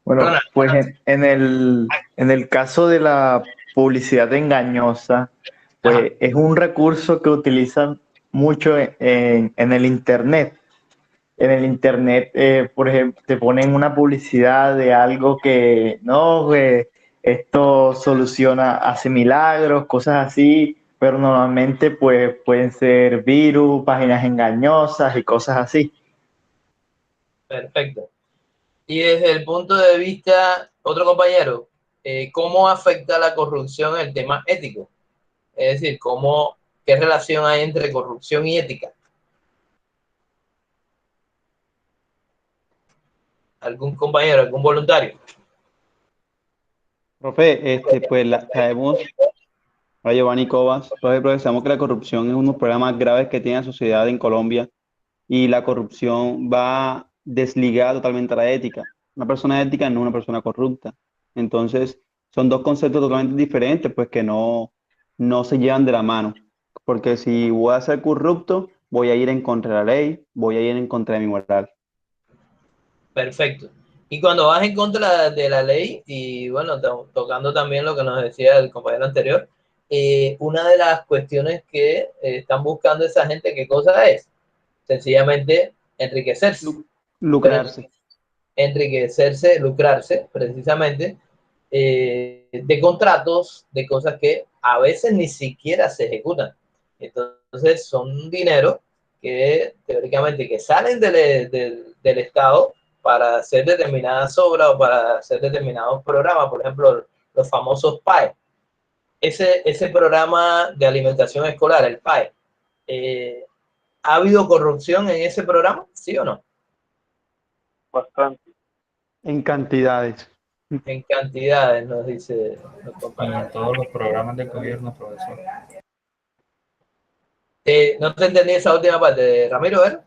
Bueno, Ronald, pues Ronald. en el caso de la publicidad engañosa, pues es un recurso que utilizan mucho en el Internet. En el Internet, por ejemplo, te ponen una publicidad de algo que no, que esto soluciona, hace milagros, cosas así, pero normalmente pues pueden ser virus, páginas engañosas y cosas así. Perfecto. Y desde el punto de vista, otro compañero, ¿cómo afecta la corrupción el tema ético? Es decir, ¿qué relación hay entre corrupción y ética? ¿Algún compañero, algún voluntario? Profe, pues sabemos, a Giovanni Cobas, profe, sabemos que la corrupción es uno de los problemas más graves que tiene la sociedad en Colombia y la corrupción va desligada totalmente a la ética. Una persona ética no es una persona corrupta. Entonces, son dos conceptos totalmente diferentes, pues que no se llevan de la mano. Porque si voy a ser corrupto, voy a ir en contra de la ley, voy a ir en contra de mi moral. Perfecto. Y cuando vas en contra de la ley, y bueno, tocando también lo que nos decía el compañero anterior, una de las cuestiones que están buscando esa gente, ¿qué cosa es? Sencillamente enriquecerse. Lucrarse. enriquecerse, lucrarse precisamente de contratos, de cosas que a veces ni siquiera se ejecutan. Entonces son dinero que teóricamente que salen del Estado para hacer determinadas obras o para hacer determinados programas, por ejemplo, los famosos PAE. Ese programa de alimentación escolar, el PAE, ¿ha habido corrupción en ese programa? ¿Sí o no? Bastante. En cantidades. En cantidades, nos dice el compañero. En todos los programas del gobierno, profesor. No te entendí esa última parte, Ramiro, ¿ver?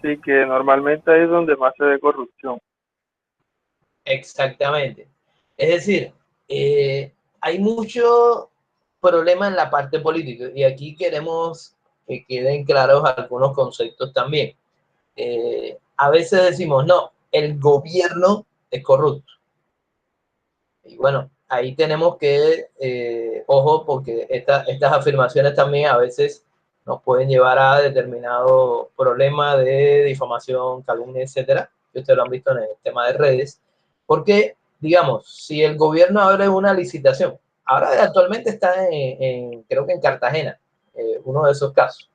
Sí, que normalmente ahí es donde más se ve corrupción. Exactamente. Es decir, hay mucho problema en la parte política y aquí queremos que queden claros algunos conceptos también. A veces decimos, no, el gobierno es corrupto. Y bueno, ahí tenemos que, ojo, porque estas afirmaciones también a veces nos pueden llevar a determinados problemas de difamación, calumnia, etcétera, que ustedes lo han visto en el tema de redes, porque, digamos, si el gobierno abre una licitación, ahora actualmente está creo que en Cartagena, uno de esos casos,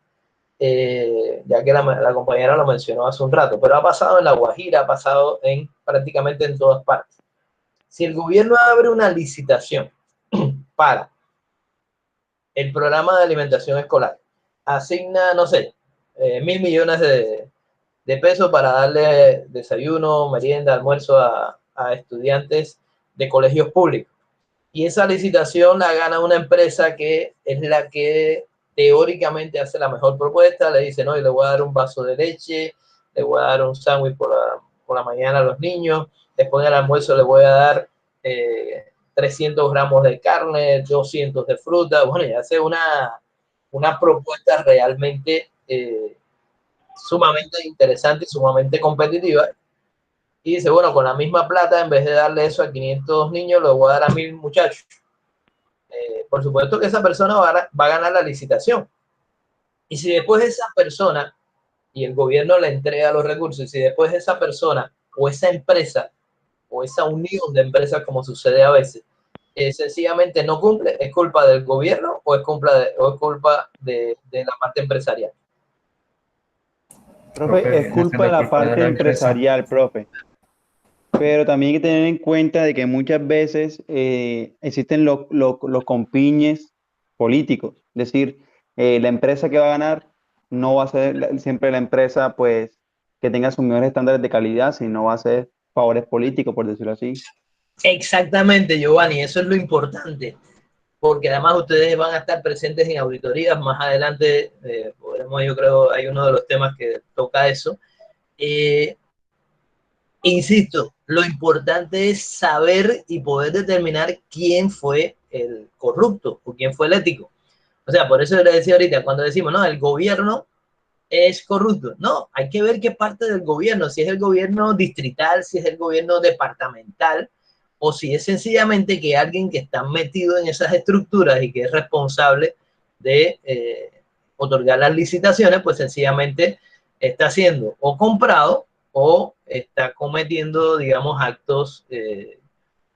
ya que la compañera lo mencionó hace un rato, pero ha pasado en La Guajira, ha pasado prácticamente en todas partes. Si el gobierno abre una licitación para el programa de alimentación escolar, asigna, no sé, 1.000 millones de pesos para darle desayuno, merienda, almuerzo a estudiantes de colegios públicos. Y esa licitación la gana una empresa que es la que teóricamente hace la mejor propuesta, le dice, no, y le voy a dar un vaso de leche, le voy a dar un sándwich por la mañana a los niños, después del almuerzo le voy a dar 300 gramos de carne, 200 de fruta, bueno, y hace una propuesta realmente sumamente interesante y sumamente competitiva. Y dice, bueno, con la misma plata, en vez de darle eso a 500 niños, lo voy a dar a 1.000 muchachos. Por supuesto que esa persona va a ganar la licitación. Y si después esa persona, y el gobierno le entrega los recursos, y si después esa persona o esa empresa o esa unión de empresas, como sucede a veces, sencillamente no cumple, ¿es culpa del gobierno o es culpa de la parte empresarial? Profe, es culpa de la parte empresarial, profe. Pero también hay que tener en cuenta de que muchas veces existen los compiñes políticos. Es decir, la empresa que va a ganar no va a ser siempre la empresa pues que tenga sus mejores estándares de calidad, sino va a ser favores políticos, por decirlo así. Exactamente, Giovanni, eso es lo importante, porque además ustedes van a estar presentes en auditorías, más adelante podremos, yo creo, hay uno de los temas que toca eso. Insisto, lo importante es saber y poder determinar quién fue el corrupto o quién fue el ético. O sea, por eso yo le decía ahorita, cuando decimos, no, el gobierno es corrupto. No, hay que ver qué parte del gobierno, si es el gobierno distrital, si es el gobierno departamental, o si es sencillamente que alguien que está metido en esas estructuras y que es responsable de otorgar las licitaciones, pues sencillamente está siendo o comprado o está cometiendo, digamos, actos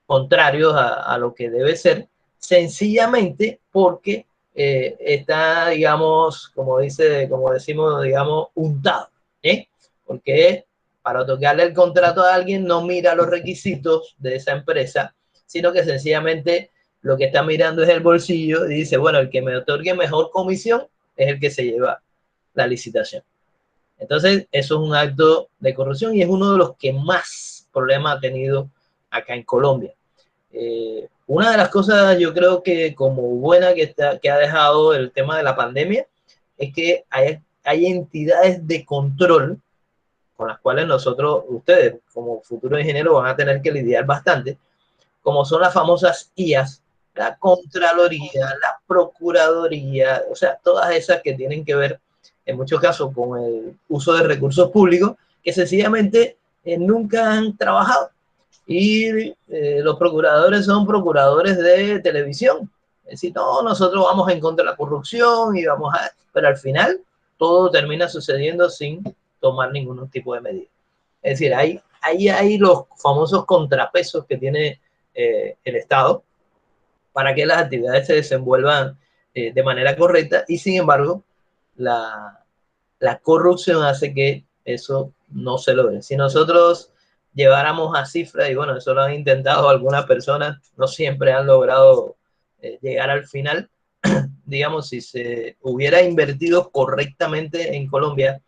contrarios a lo que debe ser, sencillamente porque está, digamos, como decimos, digamos, untado, porque para otorgarle el contrato a alguien no mira los requisitos de esa empresa, sino que sencillamente lo que está mirando es el bolsillo y dice, bueno, el que me otorgue mejor comisión es el que se lleva la licitación. Entonces, eso es un acto de corrupción y es uno de los que más problemas ha tenido acá en Colombia. Una de las cosas, yo creo que como buena que ha dejado el tema de la pandemia, es que hay entidades de control con las cuales ustedes, como futuros ingenieros, van a tener que lidiar bastante, como son las famosas IAS, la Contraloría, la Procuraduría, o sea, todas esas que tienen que ver, en muchos casos, con el uso de recursos públicos, que sencillamente nunca han trabajado. Y los procuradores son procuradores de televisión. Es decir, no, nosotros vamos en contra de la corrupción y pero al final todo termina sucediendo sin tomar ningún tipo de medida. Es decir, hay ahí hay los famosos contrapesos que tiene el Estado para que las actividades se desenvuelvan de manera correcta, y sin embargo, la corrupción hace que eso no se logre. Si nosotros lleváramos a cifras, y bueno, eso lo han intentado algunas personas, no siempre han logrado llegar al final. Digamos, si se hubiera invertido correctamente en Colombia,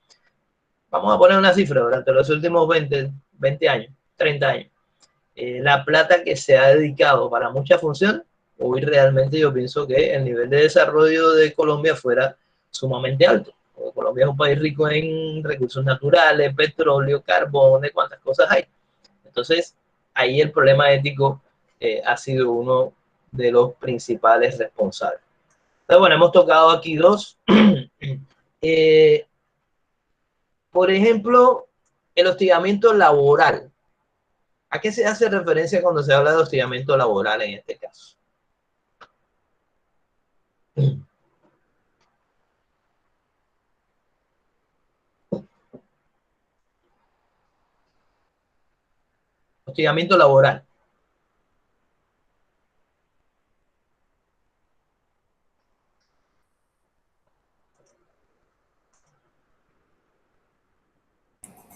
vamos a poner una cifra, durante los últimos 20 años, 30 años, la plata que se ha dedicado para muchas funciones, hoy realmente yo pienso que el nivel de desarrollo de Colombia fuera sumamente alto. Porque Colombia es un país rico en recursos naturales, petróleo, carbón, de cuántas cosas hay. Entonces, ahí el problema ético ha sido uno de los principales responsables. Entonces, bueno, hemos tocado aquí dos. Por ejemplo, el hostigamiento laboral. ¿A qué se hace referencia cuando se habla de hostigamiento laboral en este caso? Hostigamiento laboral.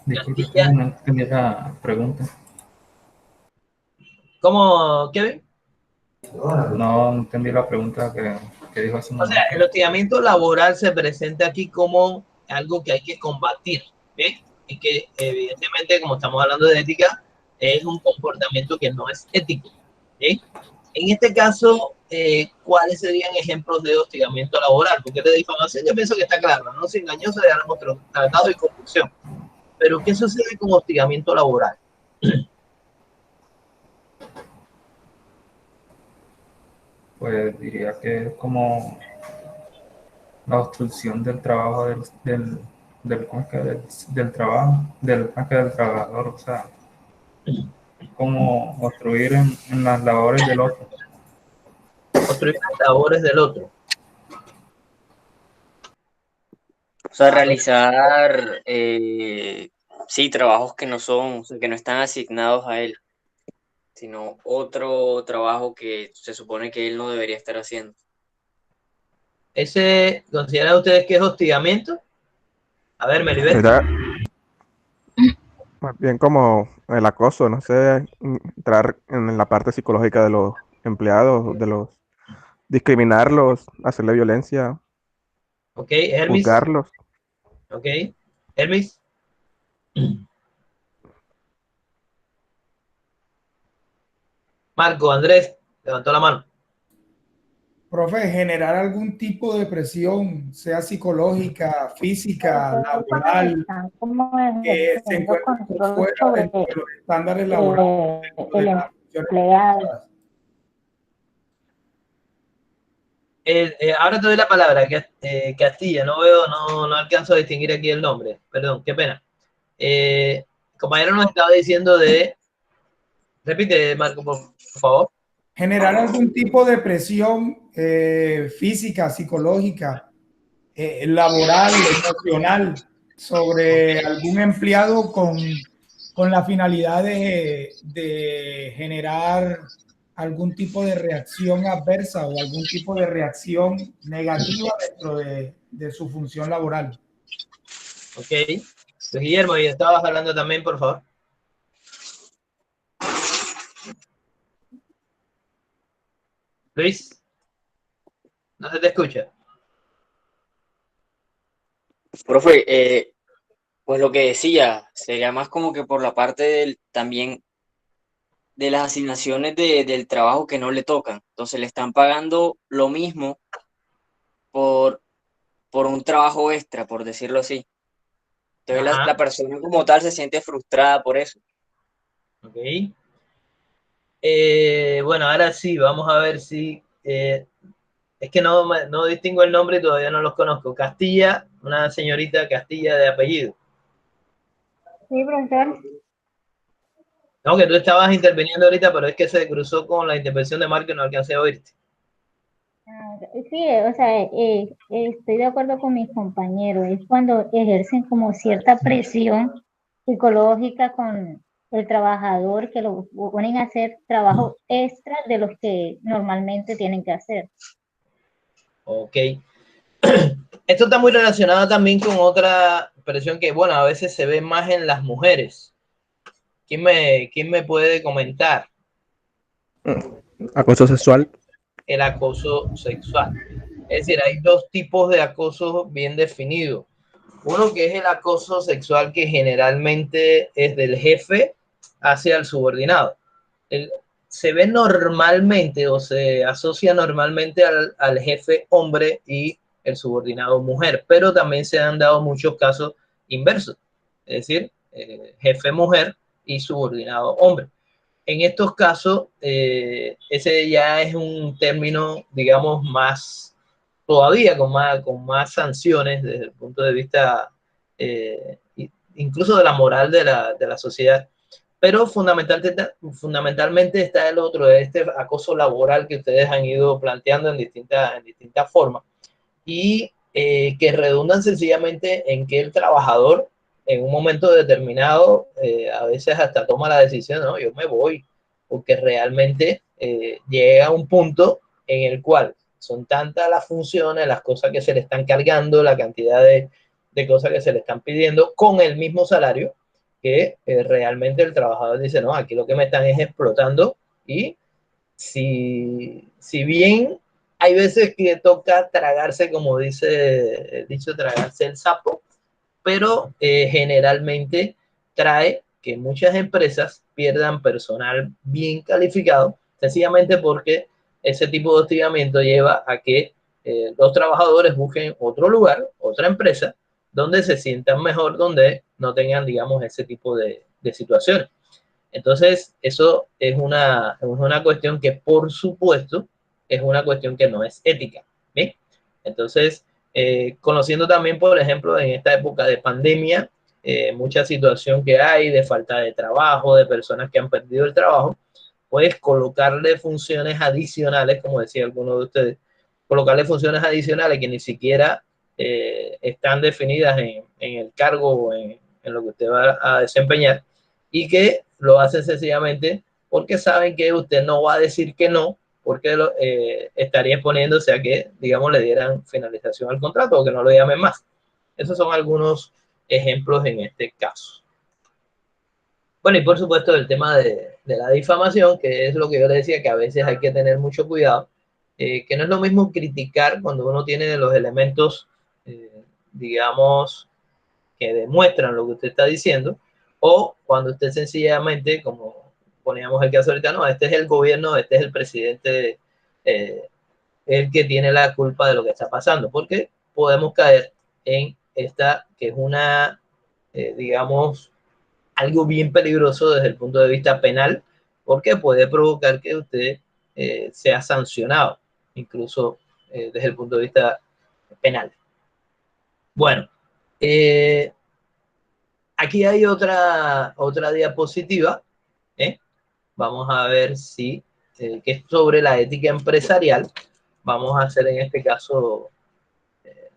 Disculpe, ¿cómo no entendí la pregunta? ¿Cómo, Kevin? No entendí la pregunta que dijo hace un O sea, momento. el hostigamiento laboral se presenta aquí como algo que hay que combatir, ¿sí? Y que evidentemente, como estamos hablando de ética, es un comportamiento que no es ético, ¿sí? En este caso, ¿cuáles serían ejemplos de hostigamiento laboral? Porque de difamación yo pienso que está claro, no se engañoso, ya lo hemos tratado, y corrupción. Pero ¿qué sucede con hostigamiento laboral? Pues diría que es como la obstrucción del trabajo ¿cómo es que? Del trabajo, del trabajador, o sea, como obstruir en las labores del otro. Obstruir las labores del otro. O sea, realizar, sí, trabajos que no son, o sea, que no están asignados a él, sino otro trabajo que se supone que él no debería estar haciendo. ¿Ese consideran ustedes que es hostigamiento? A ver, Melibet. Más bien como el acoso, no sé, entrar en la parte psicológica de los empleados, de los discriminarlos, hacerle violencia, Ok, Hermes. juzgarlos. Ok, Hermes. Marco, Andrés, levantó la mano. Profe, generar algún tipo de presión, sea psicológica, física, laboral, que se encuentre por fuera de los estándares laborales de las funciones. Ahora te doy la palabra, Castilla, no alcanzo a distinguir aquí el nombre, perdón, qué pena. Compañero nos estaba diciendo repite, Marco, por favor. Generar algún tipo de presión física, psicológica, laboral, emocional, sobre algún empleado con la finalidad de generar algún tipo de reacción adversa o algún tipo de reacción negativa dentro de su función laboral. Ok. Pues, Guillermo, y estabas hablando también, por favor. Luis, no se te escucha. Profe, pues lo que decía, sería más como que por la parte también de las asignaciones del trabajo que no le tocan. Entonces le están pagando lo mismo por un trabajo extra, por decirlo así. Entonces la persona como tal se siente frustrada por eso. Ok. Bueno, ahora sí, vamos a ver si... es que no distingo el nombre y todavía no los conozco. Castilla, una señorita Castilla de apellido. Sí, profesor. No, que tú estabas interviniendo ahorita, pero es que se cruzó con la intervención de Marco y no alcancé a oírte. Sí, o sea, estoy de acuerdo con mis compañeros. Es cuando ejercen como cierta presión psicológica el trabajador, que lo ponen a hacer trabajo extra de los que normalmente tienen que hacer. Ok. Esto está muy relacionado también con otra expresión que, bueno, a veces se ve más en las mujeres. ¿Quién me puede comentar? Acoso sexual. El acoso sexual. Es decir, hay dos tipos de acoso bien definidos. Uno que es el acoso sexual, que generalmente es del jefe hacia el subordinado. Se ve normalmente o se asocia normalmente al jefe hombre y el subordinado mujer, pero también se han dado muchos casos inversos, es decir, jefe mujer y subordinado hombre. En estos casos, ese ya es un término, digamos, más todavía con más sanciones desde el punto de vista incluso de la moral de la sociedad. Pero fundamentalmente está el otro, este acoso laboral que ustedes han ido planteando en distintas formas y que redundan sencillamente en que el trabajador en un momento determinado a veces hasta toma la decisión, no, yo me voy, porque realmente llega a un punto en el cual son tantas las funciones, las cosas que se le están cargando, la cantidad de cosas que se le están pidiendo con el mismo salario, que realmente el trabajador dice, no, aquí lo que me están es explotando y si bien hay veces que toca tragarse, como dice el dicho, tragarse el sapo, pero generalmente trae que muchas empresas pierdan personal bien calificado, sencillamente porque ese tipo de hostigamiento lleva a que los trabajadores busquen otro lugar, otra empresa, donde se sientan mejor, donde no tengan, digamos, ese tipo de situaciones. Entonces, eso es una cuestión que, por supuesto, es una cuestión que no es ética. ¿Bien? Entonces, conociendo también, por ejemplo, en esta época de pandemia, mucha situación que hay de falta de trabajo, de personas que han perdido el trabajo, pues colocarle funciones adicionales, como decía alguno de ustedes, colocarle funciones adicionales que ni siquiera están definidas en el cargo o en lo que usted va a desempeñar, y que lo hacen sencillamente porque saben que usted no va a decir que no, porque estaría exponiéndose a que, digamos, le dieran finalización al contrato o que no lo llamen más. Esos son algunos ejemplos en este caso. Bueno, y por supuesto el tema de la difamación, que es lo que yo le decía, que a veces hay que tener mucho cuidado, que no es lo mismo criticar cuando uno tiene los elementos, digamos, que demuestran lo que usted está diciendo, o cuando usted sencillamente, como poníamos el caso ahorita, no, este es el gobierno, este es el presidente, el que tiene la culpa de lo que está pasando, porque podemos caer en esta, que es una, digamos, algo bien peligroso desde el punto de vista penal, porque puede provocar que usted sea sancionado, incluso desde el punto de vista penal. Bueno, aquí hay otra diapositiva, ¿eh? Vamos a ver si, que es sobre la ética empresarial. Vamos a hacer en este caso,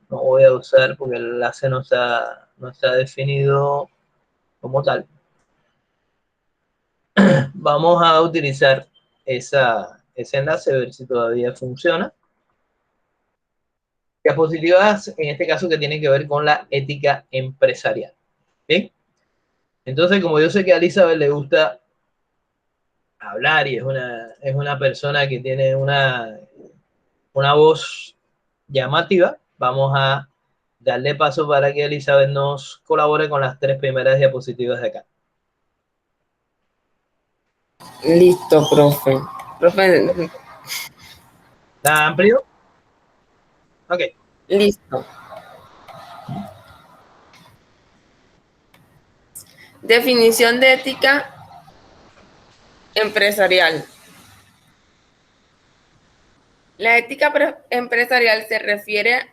no voy a usar porque el enlace no está definido como tal. Vamos a utilizar ese enlace, a ver si todavía funciona. Diapositivas, en este caso, que tienen que ver con la ética empresarial. ¿Sí? Entonces, como yo sé que a Elizabeth le gusta hablar y es una persona que tiene una voz llamativa, vamos a darle paso para que Elizabeth nos colabore con las 3 primeras diapositivas de acá. Listo, profe. Profe. ¿Está amplio? Ok. Listo. Definición de ética empresarial. La ética empresarial se refiere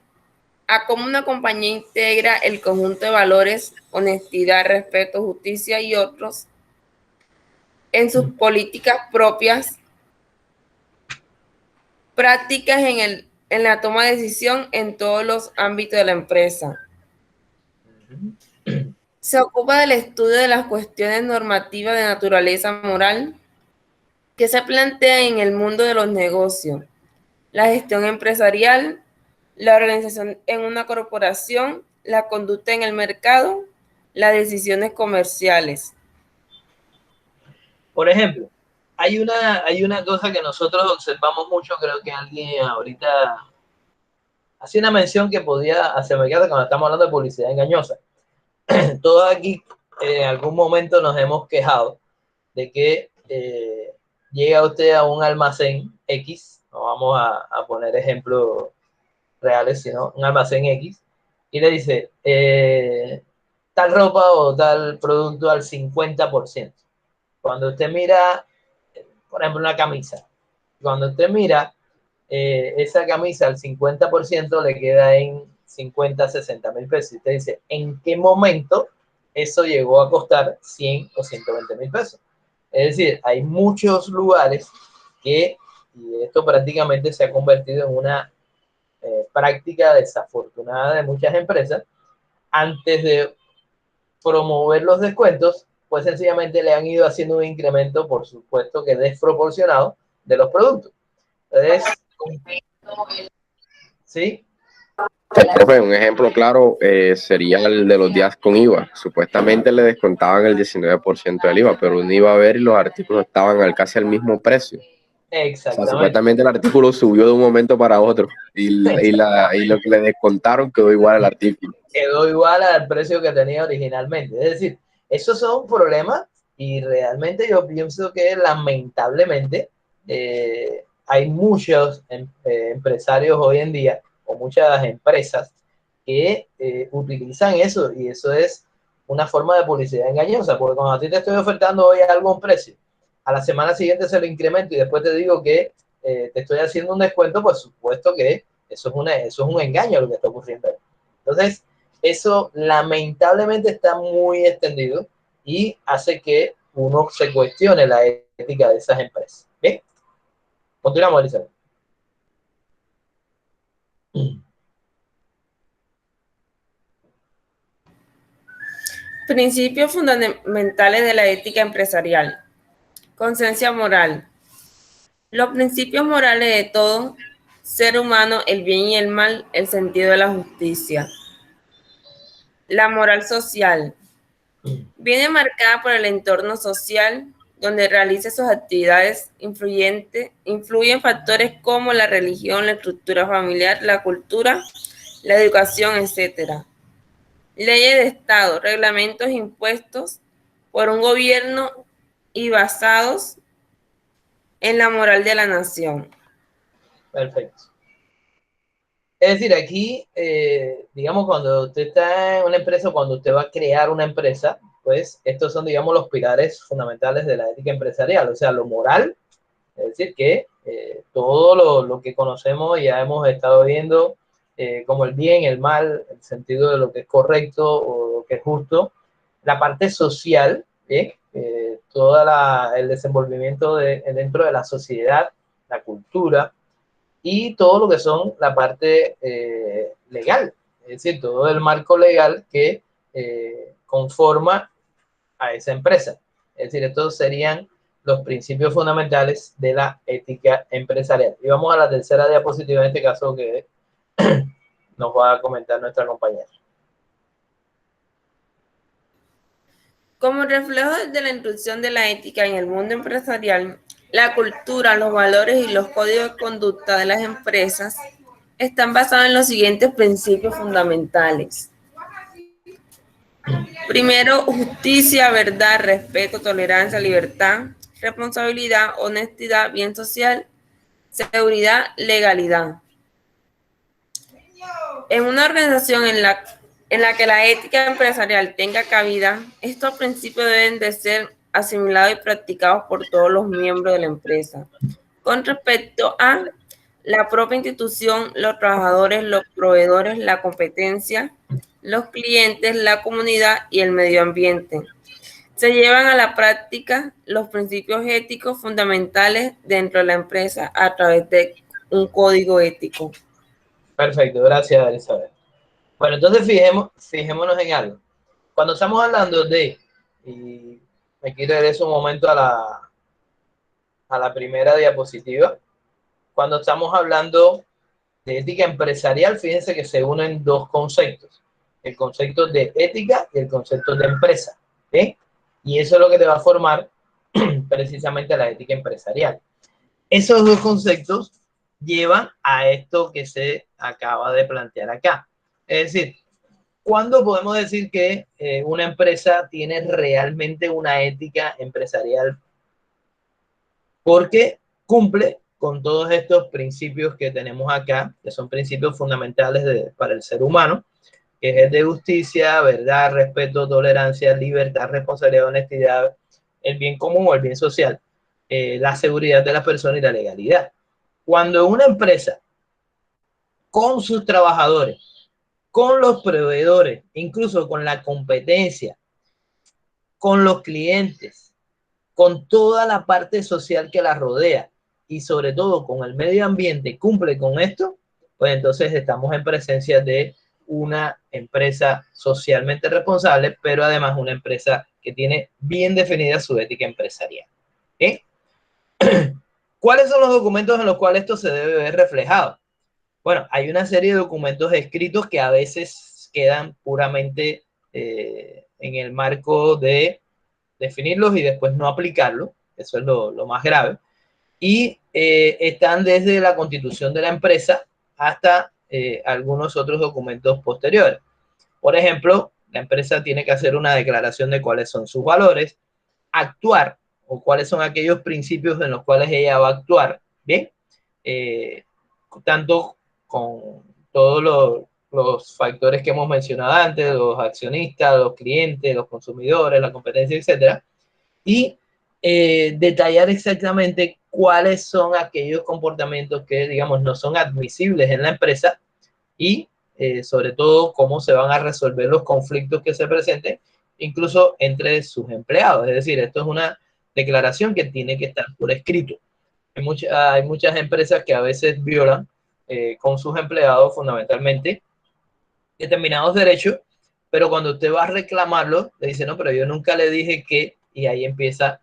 a cómo una compañía integra el conjunto de valores, honestidad, respeto, justicia y otros en sus políticas propias, prácticas en la toma de decisión en todos los ámbitos de la empresa. Se ocupa del estudio de las cuestiones normativas de naturaleza moral que se plantea en el mundo de los negocios, la gestión empresarial, la organización en una corporación, la conducta en el mercado, las decisiones comerciales. Por ejemplo, hay una cosa que nosotros observamos mucho, creo que alguien ahorita hacía una mención que podía hacerme caso cuando estamos hablando de publicidad engañosa. Todos aquí en algún momento nos hemos quejado de que llega usted a un almacén X, no vamos a poner ejemplos reales, sino un almacén X, y le dice tal ropa o tal producto al 50%. Cuando usted mira, por ejemplo, una camisa, cuando usted mira esa camisa al 50% le queda en 50, 60 mil pesos. Y usted dice, ¿en qué momento eso llegó a costar 100 o 120 mil pesos? Es decir, hay muchos lugares que, y esto prácticamente se ha convertido en una práctica desafortunada de muchas empresas, antes de promover los descuentos, pues sencillamente le han ido haciendo un incremento, por supuesto que desproporcionado, de los productos. Entonces, ¿sí? Profe, un ejemplo claro sería el de los días con IVA. Supuestamente le descontaban el 19% del IVA, pero uno iba a ver y los artículos estaban casi al mismo precio. Exactamente. O sea, supuestamente el artículo subió de un momento para otro y lo que le descontaron quedó igual al artículo. Quedó igual al precio que tenía originalmente. Es decir, esos son problemas y realmente yo pienso que lamentablemente hay muchos empresarios hoy en día o muchas empresas que utilizan eso, y eso es una forma de publicidad engañosa, porque cuando a ti te estoy ofertando hoy algo a un precio, a la semana siguiente se lo incremento y después te digo que te estoy haciendo un descuento, pues supuesto que eso es un engaño lo que está ocurriendo. Entonces, eso lamentablemente está muy extendido y hace que uno se cuestione la ética de esas empresas. ¿Bien? Continuamos, Elizabeth. Principios fundamentales de la ética empresarial. Conciencia moral. Los principios morales de todo ser humano, el bien y el mal, el sentido de la justicia. La moral social. Viene marcada por el entorno social donde realiza sus actividades. Influyen factores como la religión, la estructura familiar, la cultura, la educación, etc. Leyes de Estado, reglamentos impuestos por un gobierno y basados en la moral de la nación. Perfecto. Es decir, aquí, digamos, cuando usted está en una empresa, cuando usted va a crear una empresa, pues estos son, digamos, los pilares fundamentales de la ética empresarial, o sea, lo moral, es decir, que todo lo que conocemos ya hemos estado viendo, como el bien, el mal, el sentido de lo que es correcto o lo que es justo. La parte social, todo el desenvolvimiento dentro de la sociedad, la cultura, y todo lo que son la parte legal, es decir, todo el marco legal que conforma a esa empresa. Es decir, estos serían los principios fundamentales de la ética empresarial. Y vamos a la tercera diapositiva, en este caso, que nos va a comentar nuestra compañera. Como reflejo de la introducción de la ética en el mundo empresarial, la cultura, los valores y los códigos de conducta de las empresas están basados en los siguientes principios fundamentales. Primero, justicia, verdad, respeto, tolerancia, libertad, responsabilidad, honestidad, bien social, seguridad, legalidad. En una organización en la que la ética empresarial tenga cabida, estos principios deben de ser asimilados y practicados por todos los miembros de la empresa. Con respecto a la propia institución, los trabajadores, los proveedores, la competencia, los clientes, la comunidad y el medio ambiente. Se llevan a la práctica los principios éticos fundamentales dentro de la empresa a través de un código ético. Perfecto, gracias, Elizabeth. Bueno, entonces fijémonos en algo. Cuando estamos hablando de, y me quiero regresar un momento a la primera diapositiva, cuando estamos hablando de ética empresarial, fíjense que se unen dos conceptos, el concepto de ética y el concepto de empresa, ¿sí? Y eso es lo que te va a formar precisamente la ética empresarial. Esos dos conceptos llevan a esto que se acaba de plantear acá. Es decir, ¿cuándo podemos decir que una empresa tiene realmente una ética empresarial? Porque cumple con todos estos principios que tenemos acá, que son principios fundamentales para el ser humano, que es el de justicia, verdad, respeto, tolerancia, libertad, responsabilidad, honestidad, el bien común o el bien social, la seguridad de las personas y la legalidad. Cuando una empresa, con sus trabajadores, con los proveedores, incluso con la competencia, con los clientes, con toda la parte social que la rodea y sobre todo con el medio ambiente, cumple con esto, pues entonces estamos en presencia de una empresa socialmente responsable, pero además una empresa que tiene bien definida su ética empresarial. ¿Sí? ¿Cuáles son los documentos en los cuales esto se debe ver reflejado? Bueno, hay una serie de documentos escritos que a veces quedan puramente en el marco de definirlos y después no aplicarlos. Eso es lo más grave. Y están desde la constitución de la empresa hasta algunos otros documentos posteriores. Por ejemplo, la empresa tiene que hacer una declaración de cuáles son sus valores, actuar o cuáles son aquellos principios en los cuales ella va a actuar, ¿bien? Tanto con todos los factores que hemos mencionado antes, los accionistas, los clientes, los consumidores, la competencia, etcétera, y detallar exactamente cuáles son aquellos comportamientos que, digamos, no son admisibles en la empresa y sobre todo cómo se van a resolver los conflictos que se presenten, incluso entre sus empleados. Es decir, esto es una declaración que tiene que estar por escrito. Hay muchas empresas que a veces violan con sus empleados fundamentalmente determinados derechos, pero cuando usted va a reclamarlo, le dice, no, pero yo nunca le dije que, y ahí empieza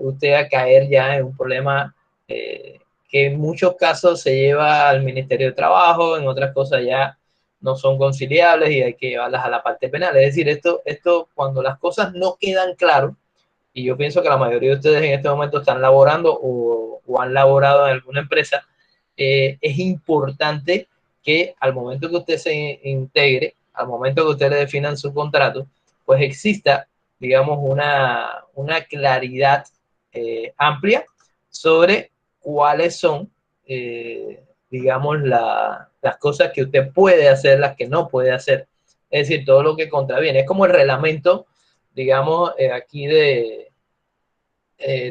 usted a caer ya en un problema que en muchos casos se lleva al Ministerio de Trabajo, en otras cosas ya no son conciliables y hay que llevarlas a la parte penal. Es decir, esto cuando las cosas no quedan claras, y yo pienso que la mayoría de ustedes en este momento están laborando o han laborado en alguna empresa, es importante que al momento que usted se integre, al momento que usted le definan su contrato, pues exista, digamos, una claridad amplia sobre cuáles son, digamos, las cosas que usted puede hacer, las que no puede hacer. Es decir, todo lo que contraviene. Es como el reglamento, digamos, aquí de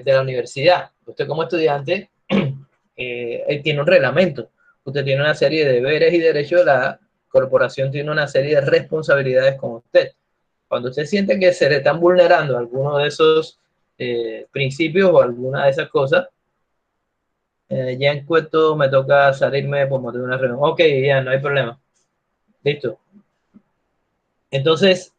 la universidad. Usted como estudiante tiene un reglamento. Usted tiene una serie de deberes y derechos. La corporación tiene una serie de responsabilidades con usted. Cuando usted siente que se le están vulnerando algunos de esos principios o alguna de esas cosas, ya en cuanto me toca salirme por motivo de una reunión. Ok, ya, no hay problema. Listo. Entonces,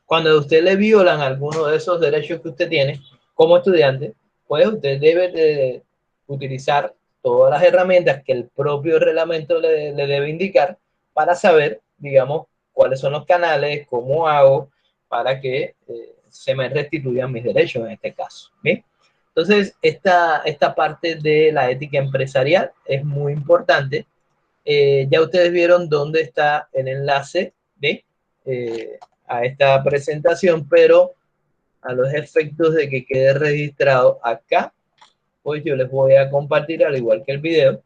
cuando a usted le violan alguno de esos derechos que usted tiene como estudiante, pues usted debe de utilizar todas las herramientas que el propio reglamento le debe indicar para saber, digamos, cuáles son los canales, cómo hago para que se me restituyan mis derechos en este caso. ¿Bien? Entonces, esta parte de la ética empresarial es muy importante. Ya ustedes vieron dónde está el enlace a esta presentación, pero a los efectos de que quede registrado acá, pues yo les voy a compartir, al igual que el video.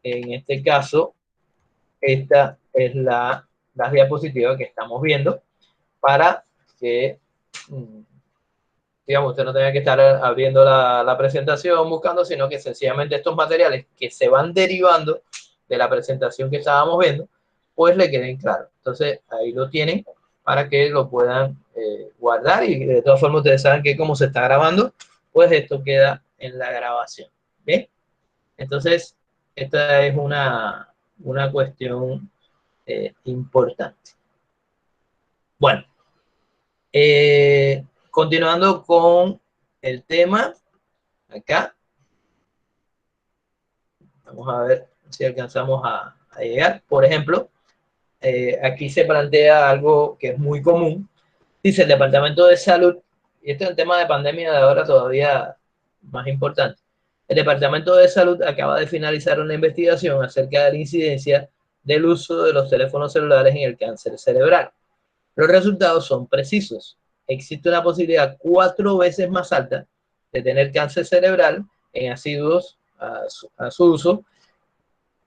En este caso, esta es la diapositiva que estamos viendo para que, digamos, usted no tenga que estar abriendo la presentación, buscando, sino que sencillamente estos materiales que se van derivando de la presentación que estábamos viendo, pues le queden claros. Entonces, ahí lo tienen para que lo puedan guardar y de todas formas ustedes saben que como se está grabando, pues esto queda en la grabación. ¿Bien? Entonces, esta es una cuestión importante. Bueno, Continuando con el tema, acá. Vamos a ver si alcanzamos a llegar. Por ejemplo, aquí se plantea algo que es muy común. Dice el Departamento de Salud, y esto es el tema de pandemia de ahora todavía más importante. El Departamento de Salud acaba de finalizar una investigación acerca de la incidencia del uso de los teléfonos celulares en el cáncer cerebral. Los resultados son precisos. Existe una posibilidad 4 veces más alta de tener cáncer cerebral en asiduos a su uso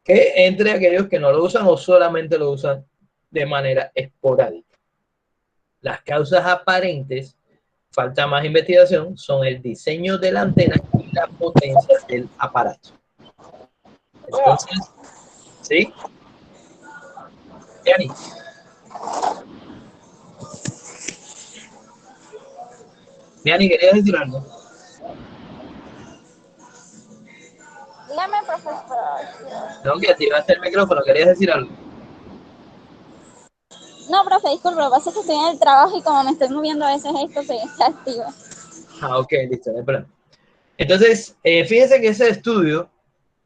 que entre aquellos que no lo usan o solamente lo usan de manera esporádica. Las causas aparentes, falta más investigación, son el diseño de la antena y la potencia del aparato. Entonces, ¿sí? Yani. Yani, ¿querías decir algo? Dígame, profesor. No, que activaste el micrófono, ¿querías decir algo? No, profe, disculpe, lo que pasa es que estoy en el trabajo y como me estoy moviendo a veces esto se activa. Ah, ok, listo, no hay problema. Entonces, fíjense que ese estudio,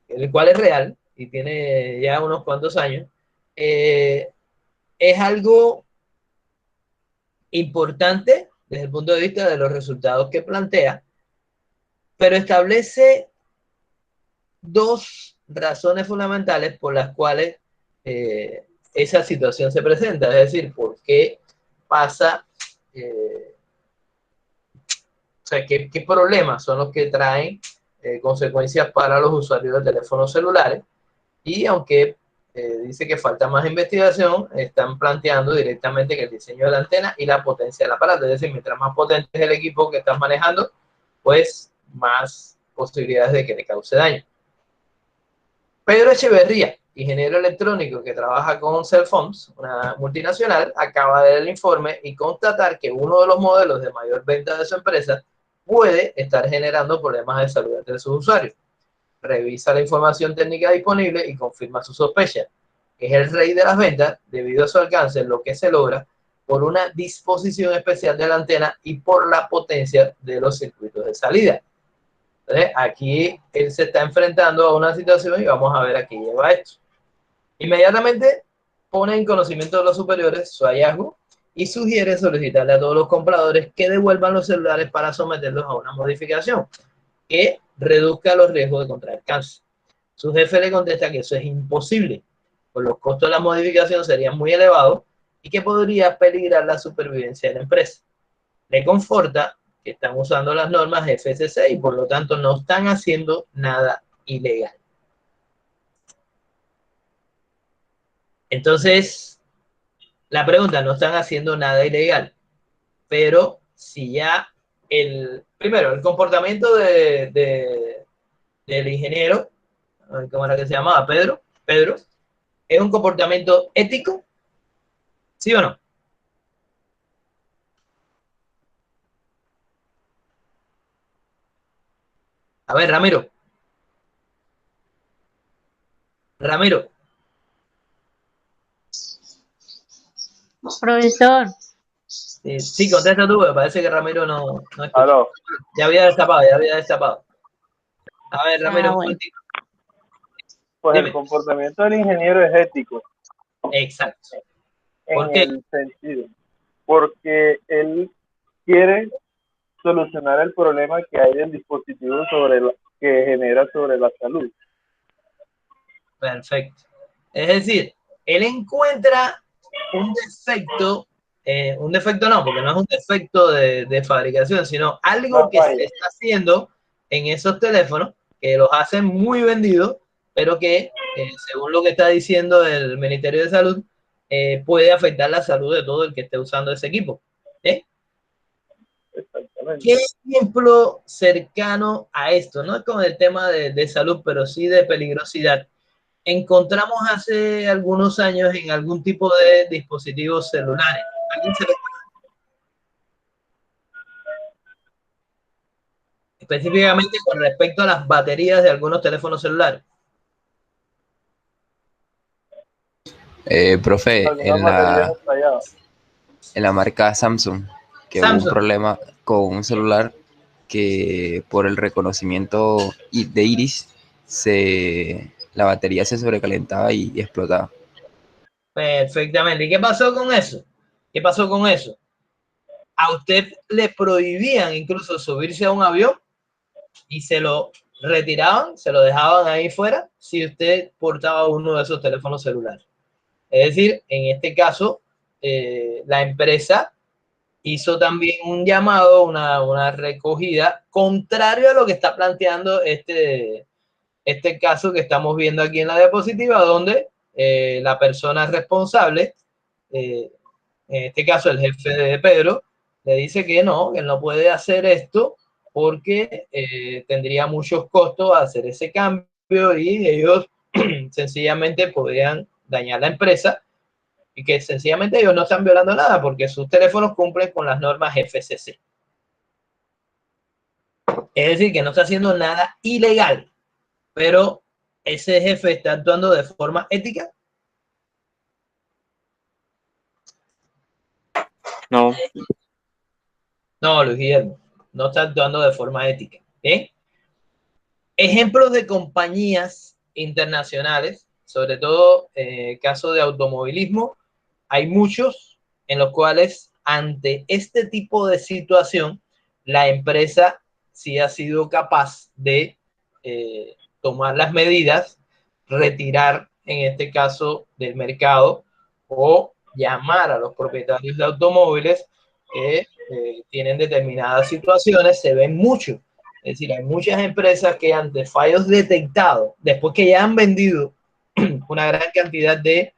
el cual es real y tiene ya unos cuantos años, es algo importante desde el punto de vista de los resultados que plantea, pero establece 2 razones fundamentales por las cuales esa situación se presenta, es decir, por qué pasa, o sea, qué problemas son los que traen consecuencias para los usuarios de teléfonos celulares, y aunque dice que falta más investigación, están planteando directamente que el diseño de la antena y la potencia del aparato, es decir, mientras más potente es el equipo que estás manejando, pues más posibilidades de que le cause daño. Pedro Echeverría, ingeniero electrónico que trabaja con Cellphones, una multinacional, acaba de ver el informe y constatar que uno de los modelos de mayor venta de su empresa puede estar generando problemas de salud entre sus usuarios. Revisa la información técnica disponible y confirma su sospecha. Es el rey de las ventas debido a su alcance, lo que se logra por una disposición especial de la antena y por la potencia de los circuitos de salida. Entonces, aquí él se está enfrentando a una situación y vamos a ver a qué lleva esto. Inmediatamente pone en conocimiento de los superiores su hallazgo y sugiere solicitarle a todos los compradores que devuelvan los celulares para someterlos a una modificación que reduzca los riesgos de contraer cáncer. Su jefe le contesta que eso es imposible, pues los costos de la modificación serían muy elevados y que podría peligrar la supervivencia de la empresa. Le conforta que están usando las normas FCC y por lo tanto no están haciendo nada ilegal. Entonces, la pregunta, no están haciendo nada ilegal, pero si ya primero, el comportamiento del ingeniero, ¿cómo era que se llamaba? Pedro, ¿es un comportamiento ético? ¿Sí o no? A ver, Ramiro. Profesor. Sí, contesta tú, porque parece que Ramiro no escucha. Aló. Ya había destapado. A ver, Ramiro, Bueno. Pues Dime. el comportamiento del ingeniero es ético. Exacto. En el sentido, porque él quiere solucionar el problema que hay del dispositivo que genera sobre la salud. Perfecto. Es decir, él encuentra un defecto no, porque no es un defecto de fabricación, sino algo que se está haciendo en esos teléfonos que los hacen muy vendidos, pero que, según lo que está diciendo el Ministerio de Salud, puede afectar la salud de todo el que esté usando ese equipo. ¿Qué ejemplo cercano a esto? No es con el tema de salud, pero sí de peligrosidad. Encontramos hace algunos años en algún tipo de dispositivos celulares. ¿Alguien se recuerda? Específicamente con respecto a las baterías de algunos teléfonos celulares. Profe, en la marca Samsung. que hubo un Samsung. problema con un celular que por el reconocimiento de iris la batería se sobrecalentaba y explotaba. Perfectamente. ¿Y qué pasó con eso? ¿Qué pasó con eso? A usted le prohibían incluso subirse a un avión y se lo retiraban, se lo dejaban ahí fuera si usted portaba uno de esos teléfonos celulares. Es decir, en este caso, la empresa hizo también un llamado, una recogida, contrario a lo que está planteando este caso que estamos viendo aquí en la diapositiva, donde la persona responsable, en este caso el jefe de Pedro, le dice que él no puede hacer esto porque tendría muchos costos hacer ese cambio y ellos sencillamente podrían dañar la empresa y que sencillamente ellos no están violando nada porque sus teléfonos cumplen con las normas FCC. Es decir, que no está haciendo nada ilegal, pero ese jefe está actuando de forma ética. No. No, Luis Guillermo, no está actuando de forma ética. ¿Bien? Ejemplos de compañías internacionales, sobre todo casos de automovilismo, hay muchos en los cuales ante este tipo de situación, la empresa sí ha sido capaz de tomar las medidas, retirar en este caso del mercado o llamar a los propietarios de automóviles que tienen determinadas situaciones, se ven mucho. Es decir, hay muchas empresas que ante fallos detectados, después que ya han vendido una gran cantidad de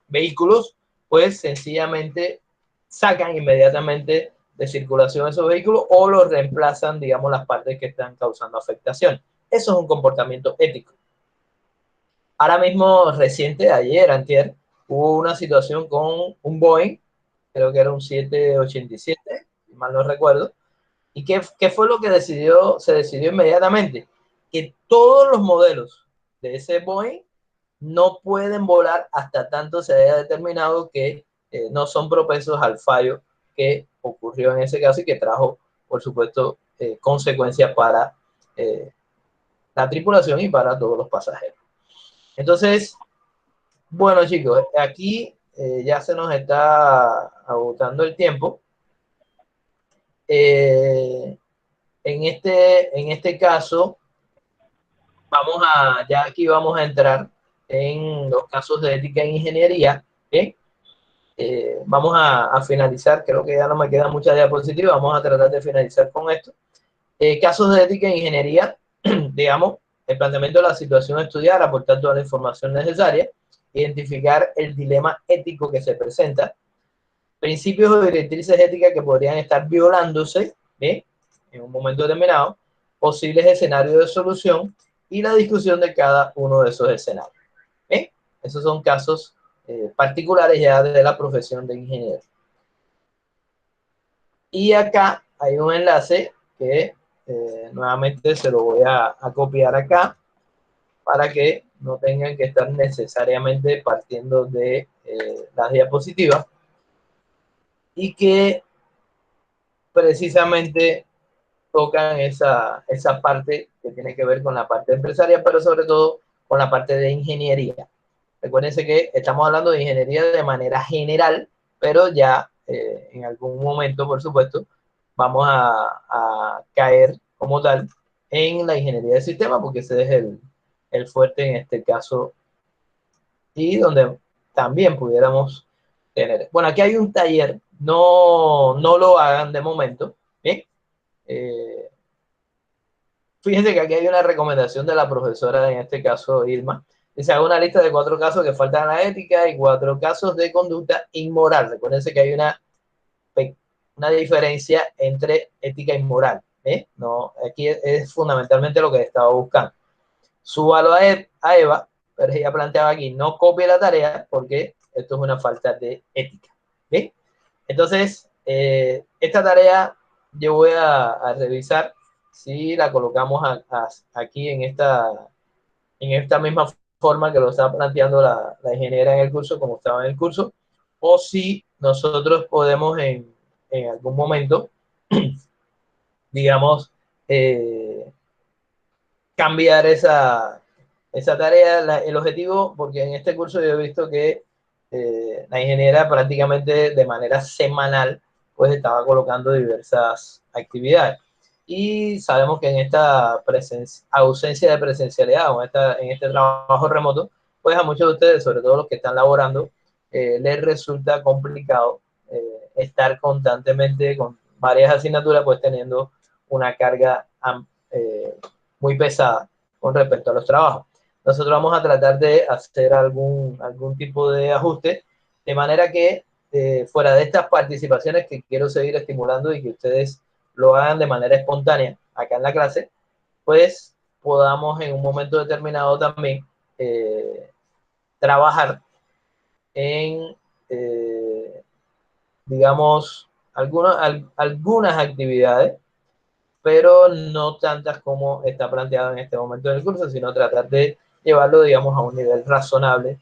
vehículos, pues sencillamente sacan inmediatamente de circulación esos vehículos o los reemplazan, digamos, las partes que están causando afectación. Eso es un comportamiento ético. Ahora mismo, reciente, ayer, antier, hubo una situación con un Boeing, creo que era un 787, si mal no recuerdo. ¿Y qué fue lo que se decidió inmediatamente? Que todos los modelos de ese Boeing no pueden volar hasta tanto se haya determinado que no son propensos al fallo que ocurrió en ese caso y que trajo, por supuesto, consecuencias para la tripulación y para todos los pasajeros. Entonces, bueno, chicos, aquí ya se nos está agotando el tiempo. En este caso, ya aquí vamos a entrar en los casos de ética en ingeniería. ¿Bien? Vamos a finalizar, creo que ya no me queda mucha diapositiva, vamos a tratar de finalizar con esto. Casos de ética en ingeniería, digamos, el planteamiento de la situación a estudiar, aportar toda la información necesaria, identificar el dilema ético que se presenta, principios o directrices éticas que podrían estar violándose en un momento determinado, posibles escenarios de solución y la discusión de cada uno de esos escenarios. Esos son casos particulares ya de la profesión de ingeniero. Y acá hay un enlace que nuevamente se lo voy a copiar acá para que no tengan que estar necesariamente partiendo de las diapositivas y que precisamente tocan esa parte que tiene que ver con la parte empresarial, pero sobre todo con la parte de ingeniería. Recuérdense que estamos hablando de ingeniería de manera general, pero ya en algún momento, por supuesto, vamos a caer como tal en la ingeniería de sistemas, porque ese es el fuerte en este caso y donde también pudiéramos tener. Bueno, aquí hay un taller, no lo hagan de momento, ¿bien? Fíjense que aquí hay una recomendación de la profesora, en este caso Irma. Dice, haga una lista de 4 casos que faltan a la ética y 4 casos de conducta inmoral. Recuérdense que hay una diferencia entre ética y moral. No, aquí es fundamentalmente lo que estaba buscando. Súbalo a Eva, pero ella planteaba aquí, no copie la tarea porque esto es una falta de ética. ¿Bien? Entonces, esta tarea yo voy a revisar si la colocamos aquí en esta misma forma que lo está planteando la ingeniera en el curso, como estaba en el curso, o si nosotros podemos en en algún momento, digamos, cambiar esa tarea. El objetivo, porque en este curso yo he visto que la ingeniera prácticamente de manera semanal pues estaba colocando diversas actividades. Y sabemos que en esta ausencia de presencialidad o en este trabajo remoto, pues a muchos de ustedes, sobre todo los que están laborando, les resulta complicado estar constantemente con varias asignaturas, pues teniendo una carga muy pesada con respecto a los trabajos. Nosotros vamos a tratar de hacer algún tipo de ajuste, de manera que fuera de estas participaciones que quiero seguir estimulando y que ustedes lo hagan de manera espontánea acá en la clase, pues podamos en un momento determinado también trabajar en, digamos, algunas actividades, pero no tantas como está planteado en este momento del curso, sino tratar de llevarlo, digamos, a un nivel razonable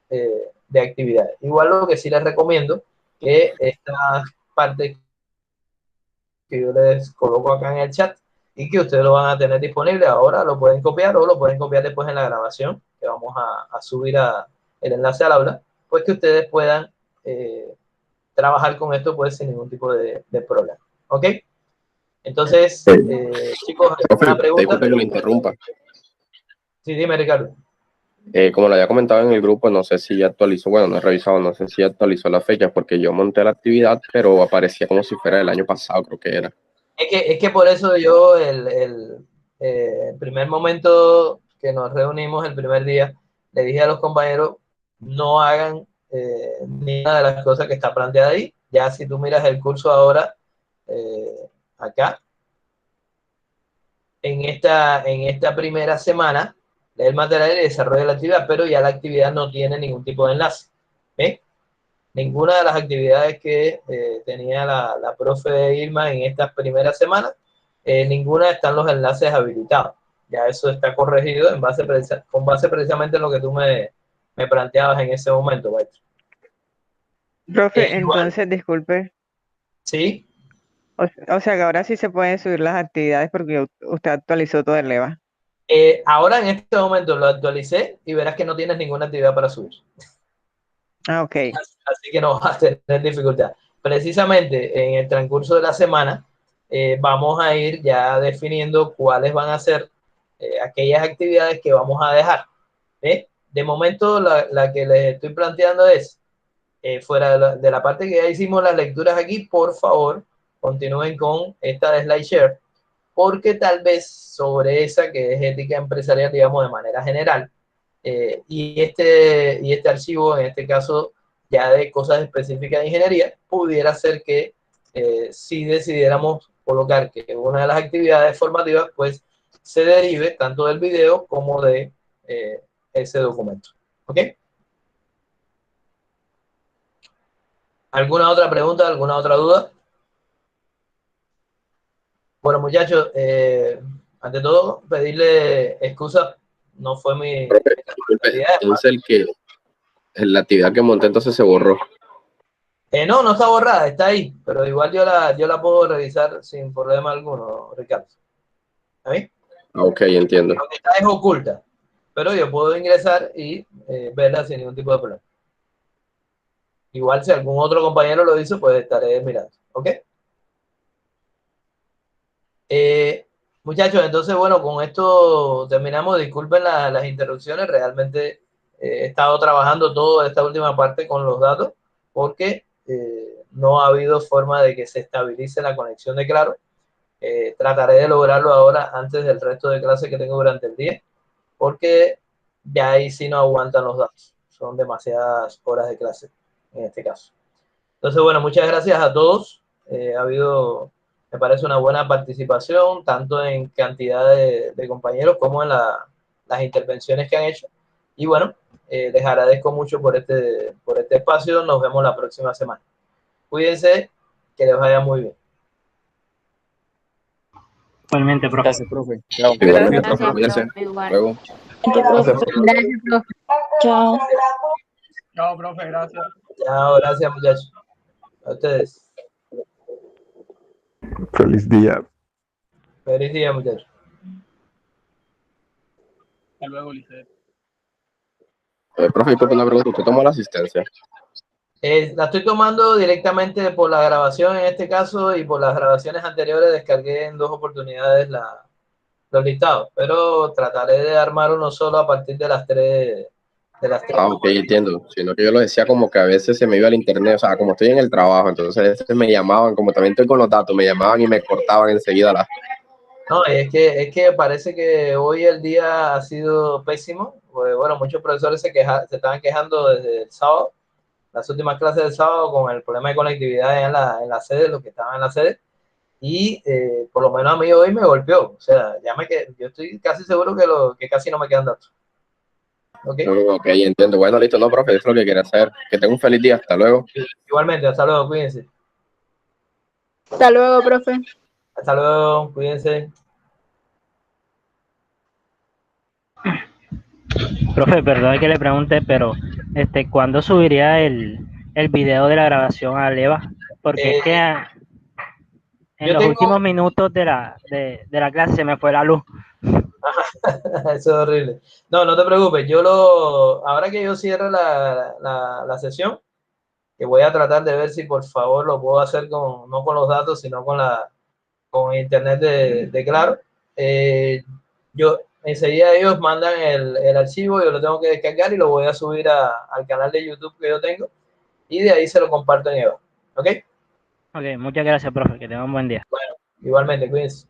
de actividades. Igual lo que sí les recomiendo, que esta parte que yo les coloco acá en el chat y que ustedes lo van a tener disponible ahora, lo pueden copiar o lo pueden copiar después en la grabación, que vamos a subir el enlace al aula, pues que ustedes puedan trabajar con esto pues sin ningún tipo de problema. ¿Ok? Entonces, chicos, ¿alguna pregunta? Disculpe que lo interrumpa. Sí, dime, Ricardo. Como lo había comentado en el grupo, no sé si ya actualizó, bueno, no he revisado, no sé si actualizó las fechas, porque yo monté la actividad, pero aparecía como si fuera del año pasado, creo que era. Es que por eso yo, el primer momento que nos reunimos, el primer día, le dije a los compañeros, no hagan ninguna de las cosas que está planteada ahí. Ya si tú miras el curso ahora, acá, en esta primera semana, el material y desarrollo de la actividad, pero ya la actividad no tiene ningún tipo de enlace. ¿Ve? Ninguna de las actividades que tenía la profe Irma en estas primeras semanas, ninguna están los enlaces habilitados. Ya eso está corregido con base precisamente en lo que tú me planteabas en ese momento, maestro. Profe, entonces, disculpe. Sí. O sea que ahora sí se pueden subir las actividades porque usted actualizó todo el EVA. Ahora en este momento lo actualicé y verás que no tienes ninguna actividad para subir. Ah, ok. Así que no vas a tener dificultad. Precisamente en el transcurso de la semana vamos a ir ya definiendo cuáles van a ser aquellas actividades que vamos a dejar. De momento la que les estoy planteando es, fuera de la parte que ya hicimos las lecturas aquí, por favor, continúen con esta de SlideShare, porque tal vez sobre esa que es ética empresarial, digamos, de manera general, y este archivo, en este caso, ya de cosas específicas de ingeniería, pudiera ser que si decidiéramos colocar que una de las actividades formativas, pues, se derive tanto del video como de ese documento. ¿Ok? ¿Alguna otra pregunta? ¿Alguna otra duda? Bueno, muchachos, ante todo, pedirle excusas. No fue mi Disculpe, entonces la actividad que monté entonces se borró. No está borrada, está ahí, pero igual yo la puedo revisar sin problema alguno, Ricardo. ¿A mí? Ok, entiendo. Lo que está es oculta, pero yo puedo ingresar y verla sin ningún tipo de problema. Igual si algún otro compañero lo hizo, pues estaré mirando. ¿Ok? Muchachos, entonces, bueno, con esto terminamos. Disculpen las interrupciones. Realmente he estado trabajando toda esta última parte con los datos porque no ha habido forma de que se estabilice la conexión de Claro. Trataré de lograrlo ahora antes del resto de clases que tengo durante el día, porque ya ahí sí no aguantan los datos. Son demasiadas horas de clase en este caso. Entonces, bueno, muchas gracias a todos. Ha habido, me parece, una buena participación, tanto en cantidad de compañeros como en las intervenciones que han hecho. Y bueno, les agradezco mucho por este espacio. Nos vemos la próxima semana. Cuídense, que les vaya muy bien. Igualmente, profe. Gracias, profe. Chao. Igualmente, profe, cuídense. Luego. Gracias, profe. Chao. Chao, profe, gracias. Chao, gracias, muchachos. A ustedes. Feliz día. Feliz día, muchachos. Hasta luego, Liceo. Profe, una pregunta, ¿usted tomó la asistencia? La estoy tomando directamente por la grabación en este caso y por las grabaciones anteriores descargué en 2 oportunidades los listados, pero trataré de armar uno solo a partir de las 3. Ah, ok, entiendo. Sino que yo lo decía como que a veces se me iba al internet, o sea, como estoy en el trabajo, entonces a veces me llamaban, como también estoy con los datos, me llamaban y me cortaban enseguida las... No, es que parece que hoy el día ha sido pésimo. Pues, bueno, muchos profesores se estaban quejando desde el sábado, las últimas clases del sábado, con el problema de conectividad en la sede, los que estaban en la sede. Y por lo menos a mí hoy me golpeó. O sea, yo estoy casi seguro que casi no me quedan datos. ¿Ok? Ok, entiendo. Bueno, listo, no, profe, eso es lo que quería hacer. Que tenga un feliz día, hasta luego. Igualmente, hasta luego, cuídense. Hasta luego, profe. Hasta luego, cuídense. Profe, perdón que le pregunte, pero ¿cuándo subiría el video de la grabación a Leva? Porque es que en los últimos minutos de la clase se me fue la luz. Eso es horrible. No, no te preocupes. Ahora que yo cierre la sesión, que voy a tratar de ver si por favor lo puedo hacer no con los datos, sino con internet de Claro. Enseguida ellos mandan el archivo, yo lo tengo que descargar y lo voy a subir al canal de YouTube que yo tengo y de ahí se lo comparto en Eva. ¿Ok? Ok, muchas gracias, profe. Que tenga un buen día. Bueno, igualmente, cuídense.